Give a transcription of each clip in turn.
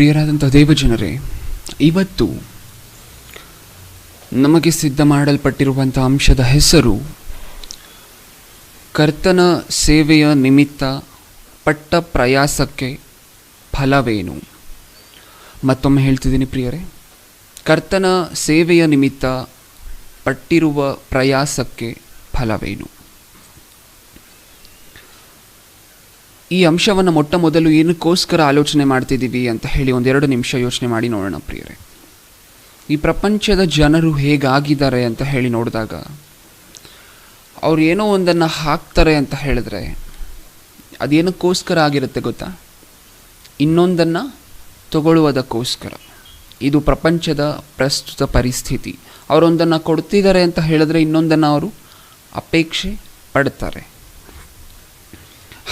ಪ್ರಿಯರಾದಂಥ ದೇವಜನರೇ, ಇವತ್ತು ನಮಗೆ ಸಿದ್ಧ ಮಾಡಲ್ಪಟ್ಟಿರುವಂಥ ಅಂಶದ ಹೆಸರು ಕರ್ತನ ಸೇವೆಯ ನಿಮಿತ್ತ ಪಟ್ಟ ಪ್ರಯಾಸಕ್ಕೆ ಫಲವೇನು. ಮತ್ತೊಮ್ಮೆ ಹೇಳ್ತಿದ್ದೀನಿ ಪ್ರಿಯರೇ, ಕರ್ತನ ಸೇವೆಯ ನಿಮಿತ್ತ ಪಟ್ಟಿರುವ ಪ್ರಯಾಸಕ್ಕೆ ಫಲವೇನು. ಈ ಅಂಶವನ್ನು ಮೊಟ್ಟ ಮೊದಲು ಏನಕ್ಕೋಸ್ಕರ ಆಲೋಚನೆ ಮಾಡ್ತಿದ್ದೀವಿ ಅಂತ ಹೇಳಿ ಒಂದೆರಡು ನಿಮಿಷ ಯೋಚನೆ ಮಾಡಿ ನೋಡೋಣ ಪ್ರಿಯರೇ. ಈ ಪ್ರಪಂಚದ ಜನರು ಹೇಗಾಗಿದ್ದಾರೆ ಅಂತ ಹೇಳಿ ನೋಡಿದಾಗ, ಅವ್ರು ಏನೋ ಒಂದನ್ನು ಹಾಕ್ತಾರೆ ಅಂತ ಹೇಳಿದ್ರೆ ಅದೇನಕ್ಕೋಸ್ಕರ ಆಗಿರುತ್ತೆ ಗೊತ್ತಾ? ಇನ್ನೊಂದನ್ನು ತಗೊಳ್ಳುವುದಕ್ಕೋಸ್ಕರ. ಇದು ಪ್ರಪಂಚದ ಪ್ರಸ್ತುತ ಪರಿಸ್ಥಿತಿ. ಅವರೊಂದನ್ನು ಕೊಡ್ತಿದ್ದಾರೆ ಅಂತ ಹೇಳಿದ್ರೆ ಇನ್ನೊಂದನ್ನು ಅವರು ಅಪೇಕ್ಷೆ ಪಡ್ತಾರೆ.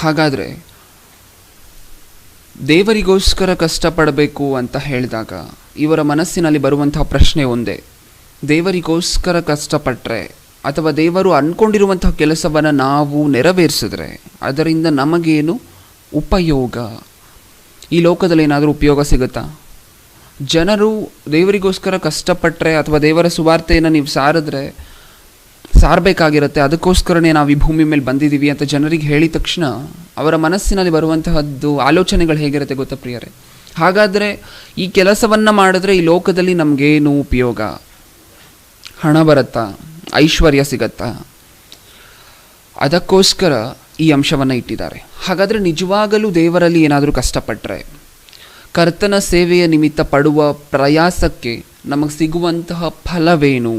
ಹಾಗಾದರೆ ದೇವರಿಗೋಸ್ಕರ ಕಷ್ಟಪಡಬೇಕು ಅಂತ ಹೇಳಿದಾಗ ಇವರ ಮನಸ್ಸಿನಲ್ಲಿ ಬರುವಂತಹ ಪ್ರಶ್ನೆ ಒಂದೇ: ದೇವರಿಗೋಸ್ಕರ ಕಷ್ಟಪಟ್ಟರೆ ಅಥವಾ ದೇವರು ಅಂದ್ಕೊಂಡಿರುವಂತಹ ಕೆಲಸವನ್ನು ನಾವು ನೆರವೇರಿಸಿದ್ರೆ ಅದರಿಂದ ನಮಗೇನು ಉಪಯೋಗ? ಈ ಲೋಕದಲ್ಲಿ ಏನಾದರೂ ಉಪಯೋಗ ಸಿಗುತ್ತಾ? ಜನರು ದೇವರಿಗೋಸ್ಕರ ಕಷ್ಟಪಟ್ಟರೆ ಅಥವಾ ದೇವರ ಸುವಾರ್ತೆಯನ್ನು ನೀವು ಸಾರಬೇಕಾಗಿರುತ್ತೆ, ಅದಕ್ಕೋಸ್ಕರನೇ ನಾವು ಈ ಭೂಮಿ ಮೇಲೆ ಬಂದಿದ್ದೀವಿ ಅಂತ ಜನರಿಗೆ ಹೇಳಿದ ತಕ್ಷಣ ಅವರ ಮನಸ್ಸಿನಲ್ಲಿ ಬರುವಂತಹದ್ದು ಆಲೋಚನೆಗಳು ಹೇಗಿರುತ್ತೆ ಗೊತ್ತಾ ಪ್ರಿಯರೇ? ಹಾಗಾದರೆ ಈ ಕೆಲಸವನ್ನು ಮಾಡಿದ್ರೆ ಈ ಲೋಕದಲ್ಲಿ ನಮಗೇನು ಉಪಯೋಗ? ಹಣ ಬರುತ್ತಾ? ಐಶ್ವರ್ಯ ಸಿಗತ್ತಾ? ಅದಕ್ಕೋಸ್ಕರ ಈ ಅಂಶವನ್ನು ಇಟ್ಟಿದ್ದಾರೆ. ಹಾಗಾದರೆ ನಿಜವಾಗಲೂ ದೇವರಲ್ಲಿ ಏನಾದರೂ ಕಷ್ಟಪಟ್ಟರೆ, ಕರ್ತನ ಸೇವೆಯ ನಿಮಿತ್ತ ಪಡುವ ಪ್ರಯಾಸಕ್ಕೆ ನಮಗೆ ಸಿಗುವಂತಹ ಫಲವೇನು?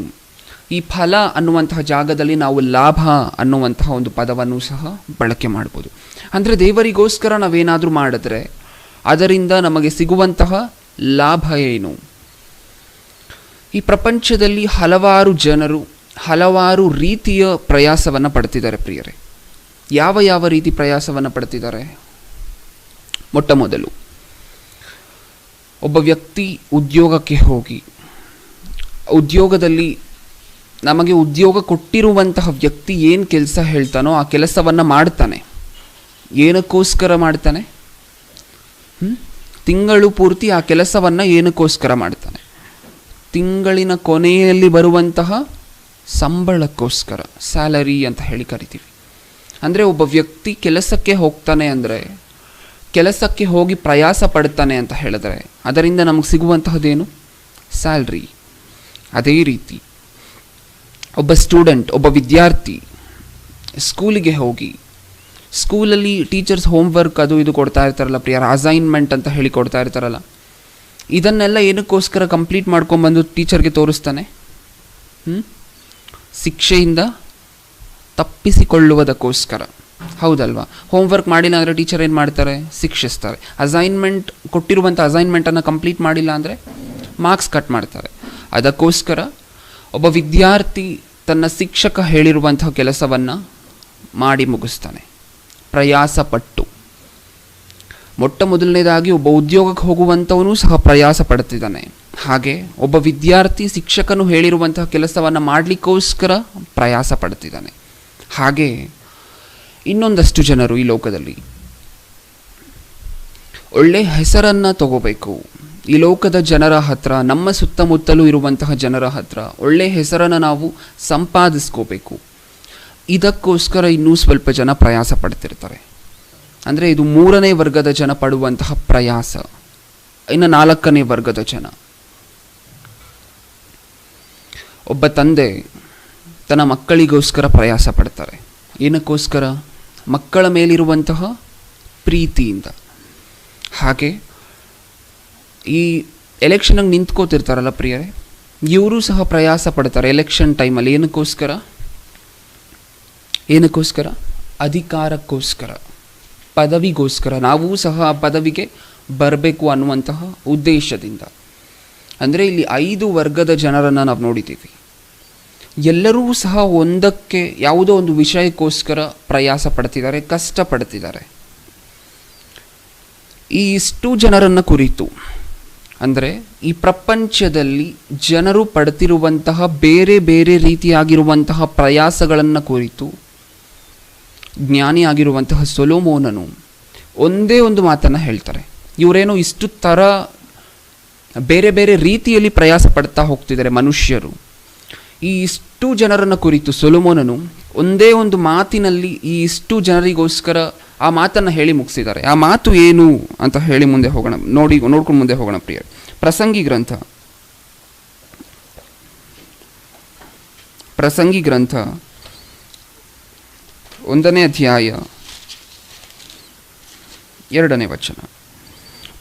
ಈ ಫಲ ಅನ್ನುವಂತಹ ಜಾಗದಲ್ಲಿ ನಾವು ಲಾಭ ಅನ್ನುವಂತಹ ಒಂದು ಪದವನ್ನು ಸಹ ಬಳಕೆ ಮಾಡ್ಬೋದು. ಅಂದರೆ ದೇವರಿಗೋಸ್ಕರ ನಾವೇನಾದರೂ ಮಾಡಿದ್ರೆ ಅದರಿಂದ ನಮಗೆ ಸಿಗುವಂತಹ ಲಾಭ ಏನು? ಈ ಪ್ರಪಂಚದಲ್ಲಿ ಹಲವಾರು ಜನರು ಹಲವಾರು ರೀತಿಯ ಪ್ರಯಾಸವನ್ನು ಪಡ್ತಿದ್ದಾರೆ ಪ್ರಿಯರೇ. ಯಾವ ಯಾವ ರೀತಿ ಪ್ರಯಾಸವನ್ನು ಪಡ್ತಿದ್ದಾರೆ? ಮೊಟ್ಟ ಮೊದಲು ಒಬ್ಬ ವ್ಯಕ್ತಿ ಉದ್ಯೋಗಕ್ಕೆ ಹೋಗಿ ಉದ್ಯೋಗದಲ್ಲಿ ನಮಗೆ ಉದ್ಯೋಗ ಕೊಟ್ಟಿರುವಂತಹ ವ್ಯಕ್ತಿ ಏನು ಕೆಲಸ ಹೇಳ್ತಾನೋ ಆ ಕೆಲಸವನ್ನು ಮಾಡ್ತಾನೆ. ಏನಕ್ಕೋಸ್ಕರ ಮಾಡ್ತಾನೆ? ತಿಂಗಳು ಪೂರ್ತಿ ಆ ಕೆಲಸವನ್ನು ಏನಕ್ಕೋಸ್ಕರ ಮಾಡ್ತಾನೆ? ತಿಂಗಳಿನ ಕೊನೆಯಲ್ಲಿ ಬರುವಂತಹ ಸಂಬಳಕ್ಕೋಸ್ಕರ, ಸ್ಯಾಲರಿ ಅಂತ ಹೇಳಿ ಕರಿತೀವಿ. ಅಂದರೆ ಒಬ್ಬ ವ್ಯಕ್ತಿ ಕೆಲಸಕ್ಕೆ ಹೋಗ್ತಾನೆ ಅಂದರೆ, ಕೆಲಸಕ್ಕೆ ಹೋಗಿ ಪ್ರಯಾಸ ಪಡ್ತಾನೆ ಅಂತ ಹೇಳಿದ್ರೆ ಅದರಿಂದ ನಮಗೆ ಸಿಗುವಂತಹದ್ದೇನು? ಸ್ಯಾಲ್ರಿ. ಅದೇ ರೀತಿ ಒಬ್ಬ ಸ್ಟೂಡೆಂಟ್, ಒಬ್ಬ ವಿದ್ಯಾರ್ಥಿ ಸ್ಕೂಲಿಗೆ ಹೋಗಿ ಸ್ಕೂಲಲ್ಲಿ ಟೀಚರ್ಸ್ ಹೋಮ್ವರ್ಕ್ ಅದು ಇದು ಕೊಡ್ತಾ ಇರ್ತಾರಲ್ಲ ಪ್ರಿಯರ, ಅಸೈನ್ಮೆಂಟ್ ಅಂತ ಹೇಳಿ ಕೊಡ್ತಾ ಇರ್ತಾರಲ್ಲ, ಇದನ್ನೆಲ್ಲ ಏನಕ್ಕೋಸ್ಕರ ಕಂಪ್ಲೀಟ್ ಮಾಡ್ಕೊಂಡ್ಬಂದು ಟೀಚರ್ಗೆ ತೋರಿಸ್ತಾನೆ? ಶಿಕ್ಷೆಯಿಂದ ತಪ್ಪಿಸಿಕೊಳ್ಳುವುದಕ್ಕೋಸ್ಕರ, ಹೌದಲ್ವಾ? ಹೋಮ್ವರ್ಕ್ ಮಾಡಿಲ್ಲ ಅಂದರೆ ಟೀಚರ್ ಏನು ಮಾಡ್ತಾರೆ? ಶಿಕ್ಷಿಸ್ತಾರೆ. ಅಸೈನ್ಮೆಂಟ್ ಕೊಟ್ಟಿರುವಂಥ ಅಸೈನ್ಮೆಂಟನ್ನು ಕಂಪ್ಲೀಟ್ ಮಾಡಿಲ್ಲ ಅಂದರೆ ಮಾರ್ಕ್ಸ್ ಕಟ್ ಮಾಡ್ತಾರೆ. ಅದಕ್ಕೋಸ್ಕರ ಒಬ್ಬ ವಿದ್ಯಾರ್ಥಿ ತನ್ನ ಶಿಕ್ಷಕ ಹೇಳಿರುವಂತಹ ಕೆಲಸವನ್ನು ಮಾಡಿ ಮುಗಿಸ್ತಾನೆ, ಪ್ರಯಾಸಪಟ್ಟು. ಮೊಟ್ಟ ಮೊದಲನೇದಾಗಿ ಒಬ್ಬ ಉದ್ಯೋಗಕ್ಕೆ ಹೋಗುವಂಥವನು ಸಹ ಪ್ರಯಾಸ ಪಡ್ತಿದ್ದಾನೆ. ಹಾಗೆ ಒಬ್ಬ ವಿದ್ಯಾರ್ಥಿ ಶಿಕ್ಷಕನು ಹೇಳಿರುವಂತಹ ಕೆಲಸವನ್ನು ಮಾಡಲಿಕ್ಕೋಸ್ಕರ ಪ್ರಯಾಸ ಪಡ್ತಿದ್ದಾನೆ. ಹಾಗೆ ಇನ್ನೊಂದಷ್ಟು ಜನರು ಈ ಲೋಕದಲ್ಲಿ ಒಳ್ಳೆಯ ಹೆಸರನ್ನು ತಗೋಬೇಕು. ಈ ಲೋಕದ ಜನರ ಹತ್ರ, ನಮ್ಮ ಸುತ್ತಮುತ್ತಲೂ ಇರುವಂತಹ ಜನರ ಹತ್ರ ಒಳ್ಳೆಯ ಹೆಸರನ್ನು ನಾವು ಸಂಪಾದಿಸ್ಕೋಬೇಕು. ಇದಕ್ಕೋಸ್ಕರ ಇನ್ನೂ ಸ್ವಲ್ಪ ಜನ ಪ್ರಯಾಸ ಪಡ್ತಿರ್ತಾರೆ. ಅಂದರೆ ಇದು 3ನೇ ವರ್ಗದ ಜನ ಪಡುವಂತಹ ಪ್ರಯಾಸ. ಇನ್ನು 4ನೇ ವರ್ಗದ ಜನ, ಒಬ್ಬ ತಂದೆ ತನ್ನ ಮಕ್ಕಳಿಗೋಸ್ಕರ ಪ್ರಯಾಸ ಪಡ್ತಾರೆ. ಏನಕ್ಕೋಸ್ಕರ? ಮಕ್ಕಳ ಮೇಲಿರುವಂತಹ ಪ್ರೀತಿಯಿಂದ. ಹಾಗೆ ಈ ಎಲೆಕ್ಷನ್ಗೆ ನಿಂತ್ಕೋತಿರ್ತಾರಲ್ಲ ಪ್ರಿಯರೇ, ಇವರು ಸಹ ಪ್ರಯಾಸ ಪಡ್ತಾರೆ ಎಲೆಕ್ಷನ್ ಟೈಮಲ್ಲಿ. ಏನಕ್ಕೋಸ್ಕರ? ಅಧಿಕಾರಕ್ಕೋಸ್ಕರ, ಪದವಿಗೋಸ್ಕರ. ನಾವೂ ಸಹ ಆ ಪದವಿಗೆ ಬರಬೇಕು ಅನ್ನುವಂತಹ ಉದ್ದೇಶದಿಂದ. ಅಂದರೆ ಇಲ್ಲಿ 5 ವರ್ಗದ ಜನರನ್ನು ನಾವು ನೋಡಿದ್ದೀವಿ. ಎಲ್ಲರೂ ಸಹ ಒಂದಕ್ಕೆ, ಯಾವುದೋ ಒಂದು ವಿಷಯಕ್ಕೋಸ್ಕರ ಪ್ರಯಾಸ ಪಡ್ತಿದ್ದಾರೆ, ಕಷ್ಟಪಡ್ತಿದ್ದಾರೆ. ಈ ಇಷ್ಟು ಜನರನ್ನು ಕುರಿತು, ಅಂದರೆ ಈ ಪ್ರಪಂಚದಲ್ಲಿ ಜನರು ಪಡ್ತಿರುವಂತಹ ಬೇರೆ ಬೇರೆ ರೀತಿಯಾಗಿರುವಂತಹ ಪ್ರಯಾಸಗಳನ್ನು ಕುರಿತು ಜ್ಞಾನಿಯಾಗಿರುವಂತಹ ಸೊಲೊಮೋನನು ಒಂದೇ ಒಂದು ಮಾತನ್ನು ಹೇಳ್ತಾರೆ. ಇವರೇನೋ ಇಷ್ಟು ಥರ ಬೇರೆ ಬೇರೆ ರೀತಿಯಲ್ಲಿ ಪ್ರಯಾಸ ಪಡ್ತಾ ಹೋಗ್ತಿದ್ದಾರೆ ಮನುಷ್ಯರು. ಈ ಇಷ್ಟು ಜನರನ್ನು ಕುರಿತು ಸೊಲೊಮೋನನು ಒಂದೇ ಒಂದು ಮಾತಿನಲ್ಲಿ ಈ ಇಷ್ಟು ಜನರಿಗೋಸ್ಕರ ಆ ಮಾತನ್ನು ಹೇಳಿ ಮುಗಿಸಿದ್ದಾರೆ. ಆ ಮಾತು ಏನು ಅಂತ ಹೇಳಿ ಮುಂದೆ ಹೋಗೋಣ, ನೋಡ್ಕೊಂಡು ಮುಂದೆ ಹೋಗೋಣ ಪ್ರಿಯ. ಪ್ರಸಂಗಿ ಗ್ರಂಥ 1ನೇ ಅಧ್ಯಾಯ 2ನೇ ವಚನ.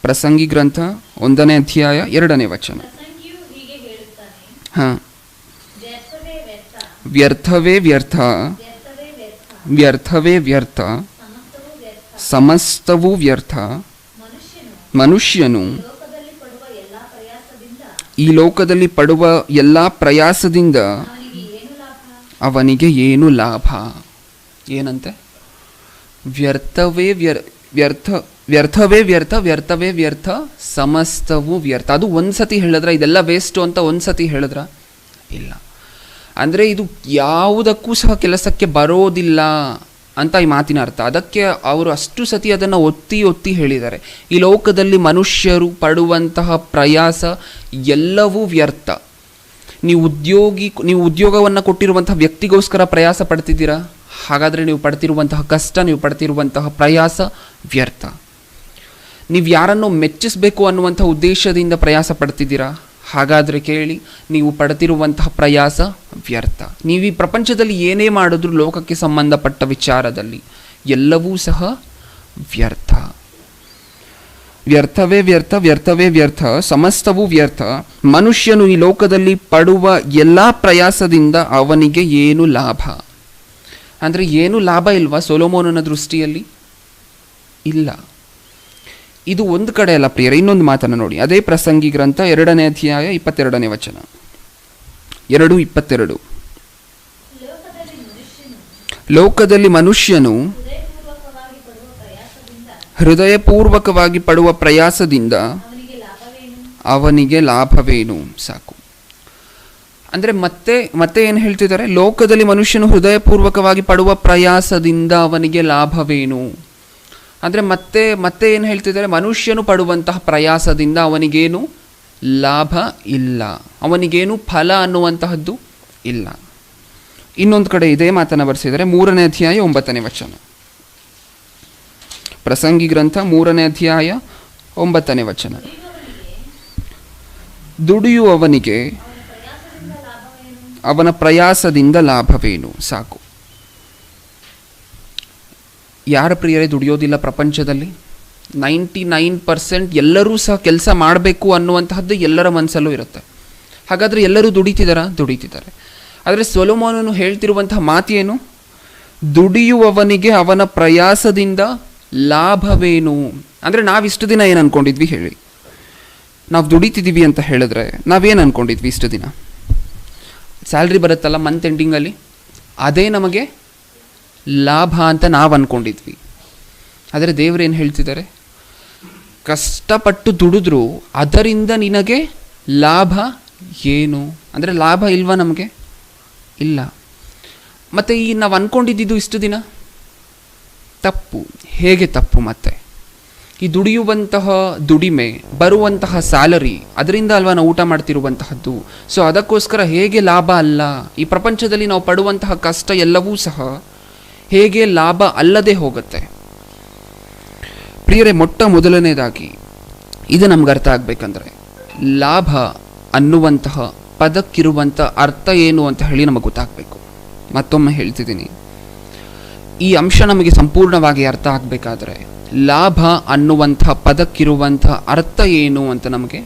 ಪ್ರಸಂಗಿ ಗ್ರಂಥ 1ನೇ ಅಧ್ಯಾಯ 2ನೇ ವಚನ. ಹಾಂ, ವ್ಯರ್ಥವೇ ವ್ಯರ್ಥ, ವ್ಯರ್ಥವೇ ವ್ಯರ್ಥ, ಸಮಸ್ತವೂ ವ್ಯರ್ಥ. ಮನುಷ್ಯನು ಈ ಲೋಕದಲ್ಲಿ ಪಡುವ ಎಲ್ಲ ಪ್ರಯಾಸದಿಂದ ಅವನಿಗೆ ಏನು ಲಾಭ? ಏನಂತೆ? ವ್ಯರ್ಥವೇ ವ್ಯರ್ಥ, ವ್ಯರ್ಥವೇ ವ್ಯರ್ಥ, ವ್ಯರ್ಥವೇ ವ್ಯರ್ಥ, ಸಮಸ್ತವೂ ವ್ಯರ್ಥ. ಅದು ಒಂದ್ಸತಿ ಹೇಳಿದ್ರ ಇದೆಲ್ಲ ವೇಸ್ಟು ಅಂತ ಒಂದ್ಸತಿ ಹೇಳಿದ್ರ? ಇಲ್ಲ. ಅಂದರೆ ಇದು ಯಾವುದಕ್ಕೂ ಸಹ ಕೆಲಸಕ್ಕೆ ಬರೋದಿಲ್ಲ ಅಂತ ಈ ಮಾತಿನ ಅರ್ಥ. ಅದಕ್ಕೆ ಅವರು ಅಷ್ಟು ಸತಿ ಅದನ್ನು ಒತ್ತಿ ಹೇಳಿದ್ದಾರೆ. ಈ ಲೋಕದಲ್ಲಿ ಮನುಷ್ಯರು ಪಡುವಂತಹ ಪ್ರಯಾಸ ಎಲ್ಲವೂ ವ್ಯರ್ಥ. ನೀವು ಉದ್ಯೋಗವನ್ನು ಕೊಟ್ಟಿರುವಂತಹ ವ್ಯಕ್ತಿಗೋಸ್ಕರ ಪ್ರಯಾಸ ಪಡ್ತಿದ್ದೀರಾ, ಹಾಗಾದರೆ ನೀವು ಪಡ್ತಿರುವಂತಹ ಕಷ್ಟ, ನೀವು ಪಡ್ತಿರುವಂತಹ ಪ್ರಯಾಸ ವ್ಯರ್ಥ. ನೀವು ಯಾರನ್ನೋ ಮೆಚ್ಚಿಸಬೇಕು ಅನ್ನುವಂಥ ಉದ್ದೇಶದಿಂದ ಪ್ರಯಾಸ ಪಡ್ತಿದ್ದೀರಾ, ಹಾಗಾದರೆ ಕೇಳಿ, ನೀವು ಪಡ್ತಿರುವಂತಹ ಪ್ರಯಾಸ ವ್ಯರ್ಥ. ನೀವು ಈ ಪ್ರಪಂಚದಲ್ಲಿ ಏನೇ ಮಾಡಿದ್ರೂ ಲೋಕಕ್ಕೆ ಸಂಬಂಧಪಟ್ಟ ವಿಚಾರದಲ್ಲಿ ಎಲ್ಲವೂ ಸಹ ವ್ಯರ್ಥ. ವ್ಯರ್ಥವೇ ವ್ಯರ್ಥ, ವ್ಯರ್ಥವೇ ವ್ಯರ್ಥ, ಸಮಸ್ತವೂ ವ್ಯರ್ಥ. ಮನುಷ್ಯನು ಈ ಲೋಕದಲ್ಲಿ ಪಡುವ ಎಲ್ಲ ಪ್ರಯಾಸದಿಂದ ಅವನಿಗೆ ಏನು ಲಾಭ? ಅಂದರೆ ಏನು ಲಾಭ ಇಲ್ವಾ ಸೊಲೊಮೋನನ ದೃಷ್ಟಿಯಲ್ಲಿ? ಇಲ್ಲ. ಇದು ಒಂದು ಕಡೆ ಅಲ್ಲ ಪ್ರಿಯರೇ, ಇನ್ನೊಂದು ಮಾತನ್ನು ನೋಡಿ. ಅದೇ ಪ್ರಸಂಗಿ ಗ್ರಂಥ 2ನೇ ಅಧ್ಯಾಯ 22ನೇ ವಚನ. 2:22. ಲೋಕದಲ್ಲಿ ಮನುಷ್ಯನು ಹೃದಯಪೂರ್ವಕವಾಗಿ ಪಡುವ ಪ್ರಯಾಸದಿಂದ ಅವನಿಗೆ ಲಾಭವೇನು? ಸಾಕು. ಅಂದರೆ ಮತ್ತೆ ಏನು ಹೇಳ್ತಿದ್ದಾರೆ? ಲೋಕದಲ್ಲಿ ಮನುಷ್ಯನು ಹೃದಯಪೂರ್ವಕವಾಗಿ ಪಡುವ ಪ್ರಯಾಸದಿಂದ ಅವನಿಗೆ ಲಾಭವೇನು? ಅಂದರೆ ಮತ್ತೆ ಏನು ಹೇಳ್ತಿದ್ದಾರೆ? ಮನುಷ್ಯನು ಪಡುವಂತಹ ಪ್ರಯಾಸದಿಂದ ಅವನಿಗೇನು ಲಾಭ ಇಲ್ಲ, ಅವನಿಗೇನು ಫಲ ಅನ್ನುವಂತಹದ್ದು ಇಲ್ಲ. ಇನ್ನೊಂದು ಕಡೆ ಇದೇ ಮಾತನ್ನು ಬರೆಸಿದರೆ 3ನೇ ಅಧ್ಯಾಯ 9ನೇ ವಚನ. ಪ್ರಸಂಗಿ ಗ್ರಂಥ 3ನೇ ಅಧ್ಯಾಯ 9ನೇ ವಚನ. ದುಡಿಯುವವನಿಗೆ ಅವನ ಪ್ರಯಾಸದಿಂದ ಲಾಭವೇನು? ಸಾಕು. ಯಾರ ಪ್ರಿಯರೇ ದುಡಿಯೋದಿಲ್ಲ ಪ್ರಪಂಚದಲ್ಲಿ? 99% ಎಲ್ಲರೂ ಸಹ ಕೆಲಸ ಮಾಡಬೇಕು ಅನ್ನುವಂತಹದ್ದು ಎಲ್ಲರ ಮನಸ್ಸಲ್ಲೂ ಇರುತ್ತೆ. ಹಾಗಾದರೆ ಎಲ್ಲರೂ ದುಡಿತಿದ್ದಾರೆ. ಆದರೆ ಸೊಲೊಮೋನನು ಹೇಳ್ತಿರುವಂತಹ ಮಾತೇನು? ದುಡಿಯುವವನಿಗೆ ಅವನ ಪ್ರಯಾಸದಿಂದ ಲಾಭವೇನು? ಅಂದರೆ ನಾವಿಷ್ಟು ದಿನ ಏನು ಅಂದ್ಕೊಂಡಿದ್ವಿ ಹೇಳಿ? ನಾವು ದುಡಿತಿದ್ದೀವಿ ಅಂತ ಹೇಳಿದ್ರೆ ನಾವೇನು ಅಂದ್ಕೊಂಡಿದ್ವಿ ಇಷ್ಟು ದಿನ? ಸ್ಯಾಲ್ರಿ ಬರುತ್ತಲ್ಲ ಮಂತ್ ಎಂಡಿಂಗಲ್ಲಿ, ಅದೇ ನಮಗೆ ಲಾಭ ಅಂತ ನಾವು ಅಂದ್ಕೊಂಡಿದ್ವಿ. ಆದರೆ ದೇವರೇನು ಹೇಳ್ತಿದ್ದಾರೆ? ಕಷ್ಟಪಟ್ಟು ದುಡಿದ್ರೂ ಅದರಿಂದ ನಿನಗೆ ಲಾಭ ಏನು? ಅಂದರೆ ಲಾಭ ಇಲ್ವಾ ನಮಗೆ? ಇಲ್ಲ. ಮತ್ತು ಈ ನಾವು ಅಂದ್ಕೊಂಡಿದ್ದು ಇಷ್ಟು ದಿನ ತಪ್ಪು. ಹೇಗೆ ತಪ್ಪು? ಮತ್ತೆ ಈ ದುಡಿಯುವಂತಹ ದುಡಿಮೆ, ಬರುವಂತಹ ಸ್ಯಾಲರಿ, ಅದರಿಂದ ಅಲ್ವಾ ನಾವು ಊಟ ಮಾಡ್ತಿರುವಂತಹದ್ದು. ಸೊ ಅದಕ್ಕೋಸ್ಕರ ಹೇಗೆ ಲಾಭ ಅಲ್ಲ? ಈ ಪ್ರಪಂಚದಲ್ಲಿ ನಾವು ಪಡುವಂತಹ ಕಷ್ಟ ಎಲ್ಲವೂ ಸಹ ಹೇಗೆ ಲಾಭ ಅಲ್ಲದೆ ಹೋಗುತ್ತೆ? ಪ್ರಿಯರೇ, ಮೊಟ್ಟ ಮೊದಲನೇದಾಗಿ ಇದು ನಮ್ಗೆ ಅರ್ಥ ಆಗಬೇಕಂದ್ರೆ ಲಾಭ ಅನ್ನುವಂತಹ ಪದಕ್ಕಿರುವಂಥ ಅರ್ಥ ಏನು ಅಂತ ಹೇಳಿ ನಮಗೆ ಗೊತ್ತಾಗಬೇಕು. ಮತ್ತೊಮ್ಮೆ ಹೇಳ್ತಿದ್ದೀನಿ, ಈ ಅಂಶ ನಮಗೆ ಸಂಪೂರ್ಣವಾಗಿ ಅರ್ಥ ಆಗಬೇಕಾದ್ರೆ ಲಾಭ ಅನ್ನುವಂಥ ಪದಕ್ಕಿರುವಂಥ ಅರ್ಥ ಏನು ಅಂತ ನಮಗೆ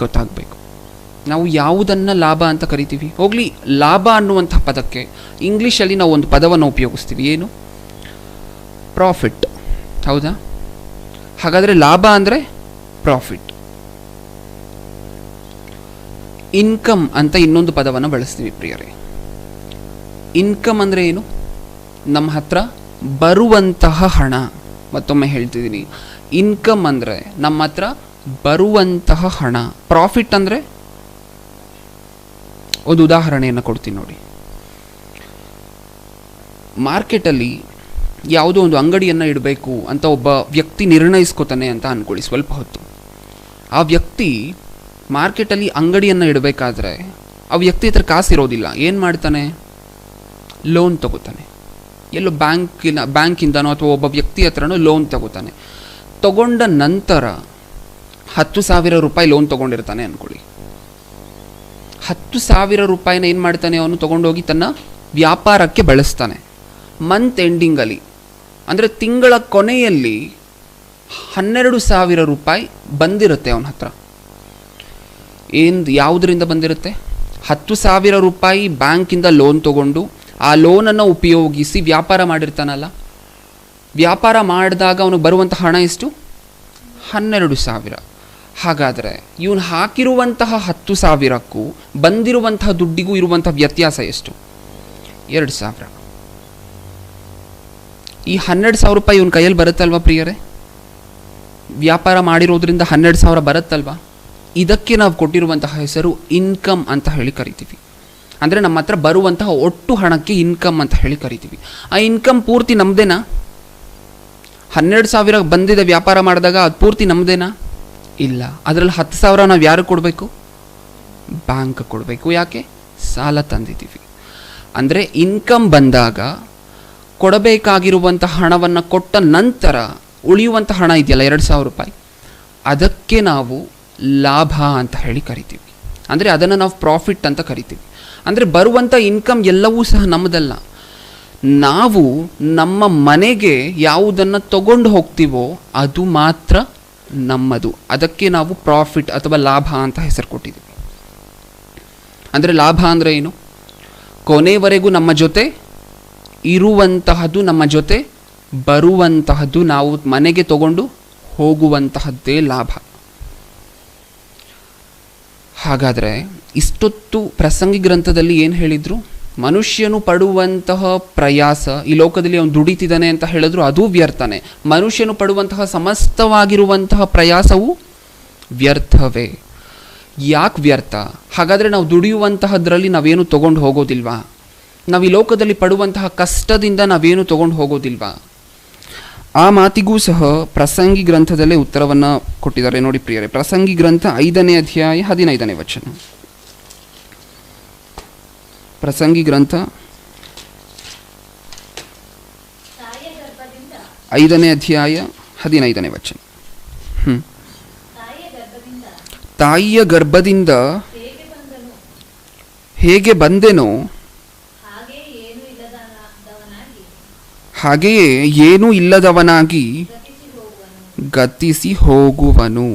ಗೊತ್ತಾಗಬೇಕು. ನಾವು ಯಾವುದನ್ನು ಲಾಭ ಅಂತ ಕರಿತೀವಿ? ಹೋಗಲಿ, ಲಾಭ ಅನ್ನುವಂಥ ಪದಕ್ಕೆ ಇಂಗ್ಲೀಷಲ್ಲಿ ನಾವು ಒಂದು ಪದವನ್ನು ಉಪಯೋಗಿಸ್ತೀವಿ. ಏನು? ಪ್ರಾಫಿಟ್. ಹೌದಾ? ಹಾಗಾದರೆ ಲಾಭ ಅಂದರೆ ಪ್ರಾಫಿಟ್. ಇನ್ಕಮ್ ಅಂತ ಇನ್ನೊಂದು ಪದವನ್ನು ಬಳಸ್ತೀವಿ ಪ್ರಿಯರೇ. ಇನ್ಕಮ್ ಅಂದರೆ ಏನು? ನಮ್ಮ ಹತ್ರ ಬರುವಂತಹ ಹಣ. ಮತ್ತೊಮ್ಮೆ ಹೇಳ್ತಿದ್ದೀನಿ, ಇನ್ಕಮ್ ಅಂದರೆ ನಮ್ಮ ಹತ್ರ ಬರುವಂತಹ ಹಣ. ಪ್ರಾಫಿಟ್ ಅಂದರೆ, ಒಂದು ಉದಾಹರಣೆಯನ್ನು ಕೊಡ್ತೀನಿ ನೋಡಿ. ಮಾರ್ಕೆಟಲ್ಲಿ ಯಾವುದೋ ಒಂದು ಅಂಗಡಿಯನ್ನು ಇಡಬೇಕು ಅಂತ ಒಬ್ಬ ವ್ಯಕ್ತಿ ನಿರ್ಣಯಿಸ್ಕೋತಾನೆ ಅಂತ ಅಂದ್ಕೊಳ್ಳಿ. ಸ್ವಲ್ಪ ಹೊತ್ತು ಆ ವ್ಯಕ್ತಿ ಮಾರ್ಕೆಟಲ್ಲಿ ಅಂಗಡಿಯನ್ನು ಇಡಬೇಕಾದ್ರೆ ಆ ವ್ಯಕ್ತಿ ಹತ್ರ ಕಾಸಿರೋದಿಲ್ಲ. ಏನು ಮಾಡ್ತಾನೆ? ಲೋನ್ ತಗೋತಾನೆ. ಎಲ್ಲೋ ಬ್ಯಾಂಕಿಂದನೋ ಅಥವಾ ಒಬ್ಬ ವ್ಯಕ್ತಿ ಹತ್ರನೋ ಲೋನ್ ತಗೋತಾನೆ. ತಗೊಂಡ ನಂತರ 10,000 ರೂಪಾಯಿ ಲೋನ್ ತೊಗೊಂಡಿರ್ತಾನೆ ಅಂದ್ಕೊಳ್ಳಿ. 10,000 ರೂಪಾಯಿನ ಏನು ಮಾಡ್ತಾನೆ ಅವನು? ತೊಗೊಂಡೋಗಿ ತನ್ನ ವ್ಯಾಪಾರಕ್ಕೆ ಬಳಸ್ತಾನೆ. ಮಂತ್ ಎಂಡಿಂಗಲ್ಲಿ ಅಂದರೆ ತಿಂಗಳ ಕೊನೆಯಲ್ಲಿ 12,000 ರೂಪಾಯಿ ಬಂದಿರುತ್ತೆ ಅವನ ಹತ್ರ. ಯಾವುದರಿಂದ ಬಂದಿರುತ್ತೆ? 10,000 ರೂಪಾಯಿ ಬ್ಯಾಂಕಿಂದ ಲೋನ್ ತೊಗೊಂಡು ಆ ಲೋನನ್ನು ಉಪಯೋಗಿಸಿ ವ್ಯಾಪಾರ ಮಾಡಿರ್ತಾನಲ್ಲ. ವ್ಯಾಪಾರ ಮಾಡಿದಾಗ ಅವನಿಗೆ ಬರುವಂಥ ಹಣ ಎಷ್ಟು? 12,000. ಹಾಗಾದರೆ ಇವನು ಹಾಕಿರುವಂತಹ 10,000ಕ್ಕೂ ಬಂದಿರುವಂತಹ ದುಡ್ಡಿಗೂ ಇರುವಂಥ ವ್ಯತ್ಯಾಸ ಎಷ್ಟು? 2,000. ಈ 12,000 ರೂಪಾಯಿ ಇವನ ಕೈಯಲ್ಲಿ ಬರುತ್ತಲ್ವ ಪ್ರಿಯರೇ? ವ್ಯಾಪಾರ ಮಾಡಿರೋದ್ರಿಂದ 12,000 ಬರುತ್ತಲ್ವ? ಇದಕ್ಕೆ ನಾವು ಕೊಟ್ಟಿರುವಂತಹ ಹೆಸರು ಇನ್ಕಮ್ ಅಂತ ಹೇಳಿ ಕರಿತೀವಿ. ಅಂದರೆ ನಮ್ಮ ಹತ್ರ ಬರುವಂತಹ ಒಟ್ಟು ಹಣಕ್ಕೆ ಇನ್ಕಮ್ ಅಂತ ಹೇಳಿ ಕರಿತೀವಿ. ಆ ಇನ್ಕಮ್ ಪೂರ್ತಿ ನಮ್ಮದೇನಾ? 12,000 ಬಂದಿದೆ ವ್ಯಾಪಾರ ಮಾಡಿದಾಗ, ಅದು ಪೂರ್ತಿ ನಮ್ಮದೇನಾ? ಇಲ್ಲ. ಅದರಲ್ಲಿ 10,000 ನಾವು ಯಾರಿಗೆ ಕೊಡಬೇಕು? ಬ್ಯಾಂಕ್ ಕೊಡಬೇಕು. ಯಾಕೆ? ಸಾಲ ತಂದಿದ್ದೀವಿ. ಅಂದರೆ ಇನ್ಕಮ್ ಬಂದಾಗ ಕೊಡಬೇಕಾಗಿರುವಂಥ ಹಣವನ್ನು ಕೊಟ್ಟ ನಂತರ ಉಳಿಯುವಂಥ ಹಣ ಇದೆಯಲ್ಲ 2,000 ರೂಪಾಯಿ, ಅದಕ್ಕೆ ನಾವು ಲಾಭ ಅಂತ ಹೇಳಿ ಕರಿತೀವಿ. ಅಂದರೆ ಅದನ್ನು ನಾವು ಪ್ರಾಫಿಟ್ ಅಂತ ಕರಿತೀವಿ. ಅಂದರೆ ಬರುವಂಥ ಇನ್ಕಮ್ ಎಲ್ಲವೂ ಸಹ ನಮ್ಮದಲ್ಲ. ನಾವು ನಮ್ಮ ಮನೆಗೆ ಯಾವುದನ್ನು ತಗೊಂಡು ಹೋಗ್ತೀವೋ ಅದು ಮಾತ್ರ ನಮ್ಮದು. ಅದಕ್ಕೆ ನಾವು ಪ್ರಾಫಿಟ್ ಅಥವಾ ಲಾಭ ಅಂತ ಹೆಸರು ಕೊಟ್ಟಿದ್ದೀವಿ. ಅಂದರೆ ಲಾಭ ಅಂದರೆ ಏನು? ಕೊನೆವರೆಗೂ ನಮ್ಮ ಜೊತೆ ಇರುವಂತಹದ್ದು, ನಮ್ಮ ಜೊತೆ ಬರುವಂತಹದ್ದು, ನಾವು ಮನೆಗೆ ತಗೊಂಡು ಹೋಗುವಂತಹದ್ದೇ ಲಾಭ. ಹಾಗಾದರೆ ಇಷ್ಟೊತ್ತು ಪ್ರಸಂಗಿ ಗ್ರಂಥದಲ್ಲಿ ಏನು ಹೇಳಿದರು? ಮನುಷ್ಯನು ಪಡುವಂತಹ ಪ್ರಯಾಸ, ಈ ಲೋಕದಲ್ಲಿ ಅವನು ದುಡಿತಿದ್ದಾನೆ ಅಂತ ಹೇಳಿದ್ರು ಅದು ವ್ಯರ್ಥನೇ. ಮನುಷ್ಯನು ಪಡುವಂತಹ ಸಮಸ್ತವಾಗಿರುವಂತಹ ಪ್ರಯಾಸವು ವ್ಯರ್ಥವೇ. ಯಾಕೆ ವ್ಯರ್ಥ? ಹಾಗಾದರೆ ನಾವು ದುಡಿಯುವಂತಹದ್ರಲ್ಲಿ ನಾವೇನು ತೊಗೊಂಡು ಹೋಗೋದಿಲ್ವಾ? ನಾವು ಈ ಲೋಕದಲ್ಲಿ ಪಡುವಂತಹ ಕಷ್ಟದಿಂದ ನಾವೇನು ತೊಗೊಂಡು ಹೋಗೋದಿಲ್ವಾ? ಆ ಮಾತಿಗೂ ಸಹ ಪ್ರಸಂಗಿ ಗ್ರಂಥದಲ್ಲೇ ಉತ್ತರವನ್ನು ಕೊಟ್ಟಿದ್ದಾರೆ. ನೋಡಿ ಪ್ರಿಯರೇ, ಪ್ರಸಂಗಿ ಗ್ರಂಥ 5ನೇ ಅಧ್ಯಾಯ 15ನೇ ವಚನ. ಪ್ರಸಂಗಿ ಗ್ರಂಥ 5ನೇ ಅಧ್ಯಾಯ 15ನೇ ವಚನ. ತಾಯಿಯ ಗರ್ಭದಿಂದ ಹೇಗೆ ಬಂದೆನೋ ಹಾಗೆಯೇ ಏನೂ ಇಲ್ಲದವನಾಗಿ ಗತಿಸಿ ಹೋಗುವನು.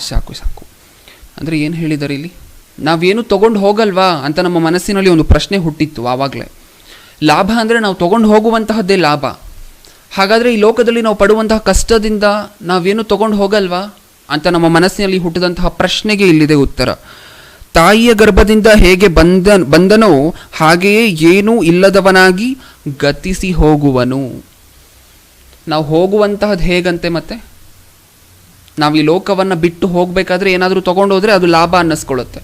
ಸಾಕು. ಅಂದರೆ ಏನು ಹೇಳಿದ್ದಾರೆ ಇಲ್ಲಿ? ನಾವೇನು ತೊಗೊಂಡು ಹೋಗಲ್ವಾ ಅಂತ ನಮ್ಮ ಮನಸ್ಸಿನಲ್ಲಿ ಒಂದು ಪ್ರಶ್ನೆ ಹುಟ್ಟಿತ್ತು ಆವಾಗಲೇ. ಲಾಭ ಅಂದರೆ ನಾವು ತೊಗೊಂಡು ಹೋಗುವಂತಹದ್ದೇ ಲಾಭ. ಹಾಗಾದರೆ ಈ ಲೋಕದಲ್ಲಿ ನಾವು ಪಡುವಂತಹ ಕಷ್ಟದಿಂದ ನಾವೇನು ತೊಗೊಂಡು ಹೋಗಲ್ವಾ ಅಂತ ನಮ್ಮ ಮನಸ್ಸಿನಲ್ಲಿ ಹುಟ್ಟಿದಂತಹ ಪ್ರಶ್ನೆಗೆ ಇಲ್ಲಿದೆ ಉತ್ತರ. ತಾಯಿಯ ಗರ್ಭದಿಂದ ಹೇಗೆ ಬಂದನೋ ಹಾಗೆಯೇ ಏನೂ ಇಲ್ಲದವನಾಗಿ ಗತಿಸಿ ಹೋಗುವನು. ನಾವು ಹೋಗುವಂತಹದ್ದು ಹೇಗಂತೆ? ಮತ್ತೆ ನಾವು ಈ ಲೋಕವನ್ನು ಬಿಟ್ಟು ಹೋಗಬೇಕಾದ್ರೆ ಏನಾದರೂ ತೊಗೊಂಡು ಹೋದರೆ ಅದು ಲಾಭ ಅನ್ನಿಸ್ಕೊಳ್ಳುತ್ತೆ.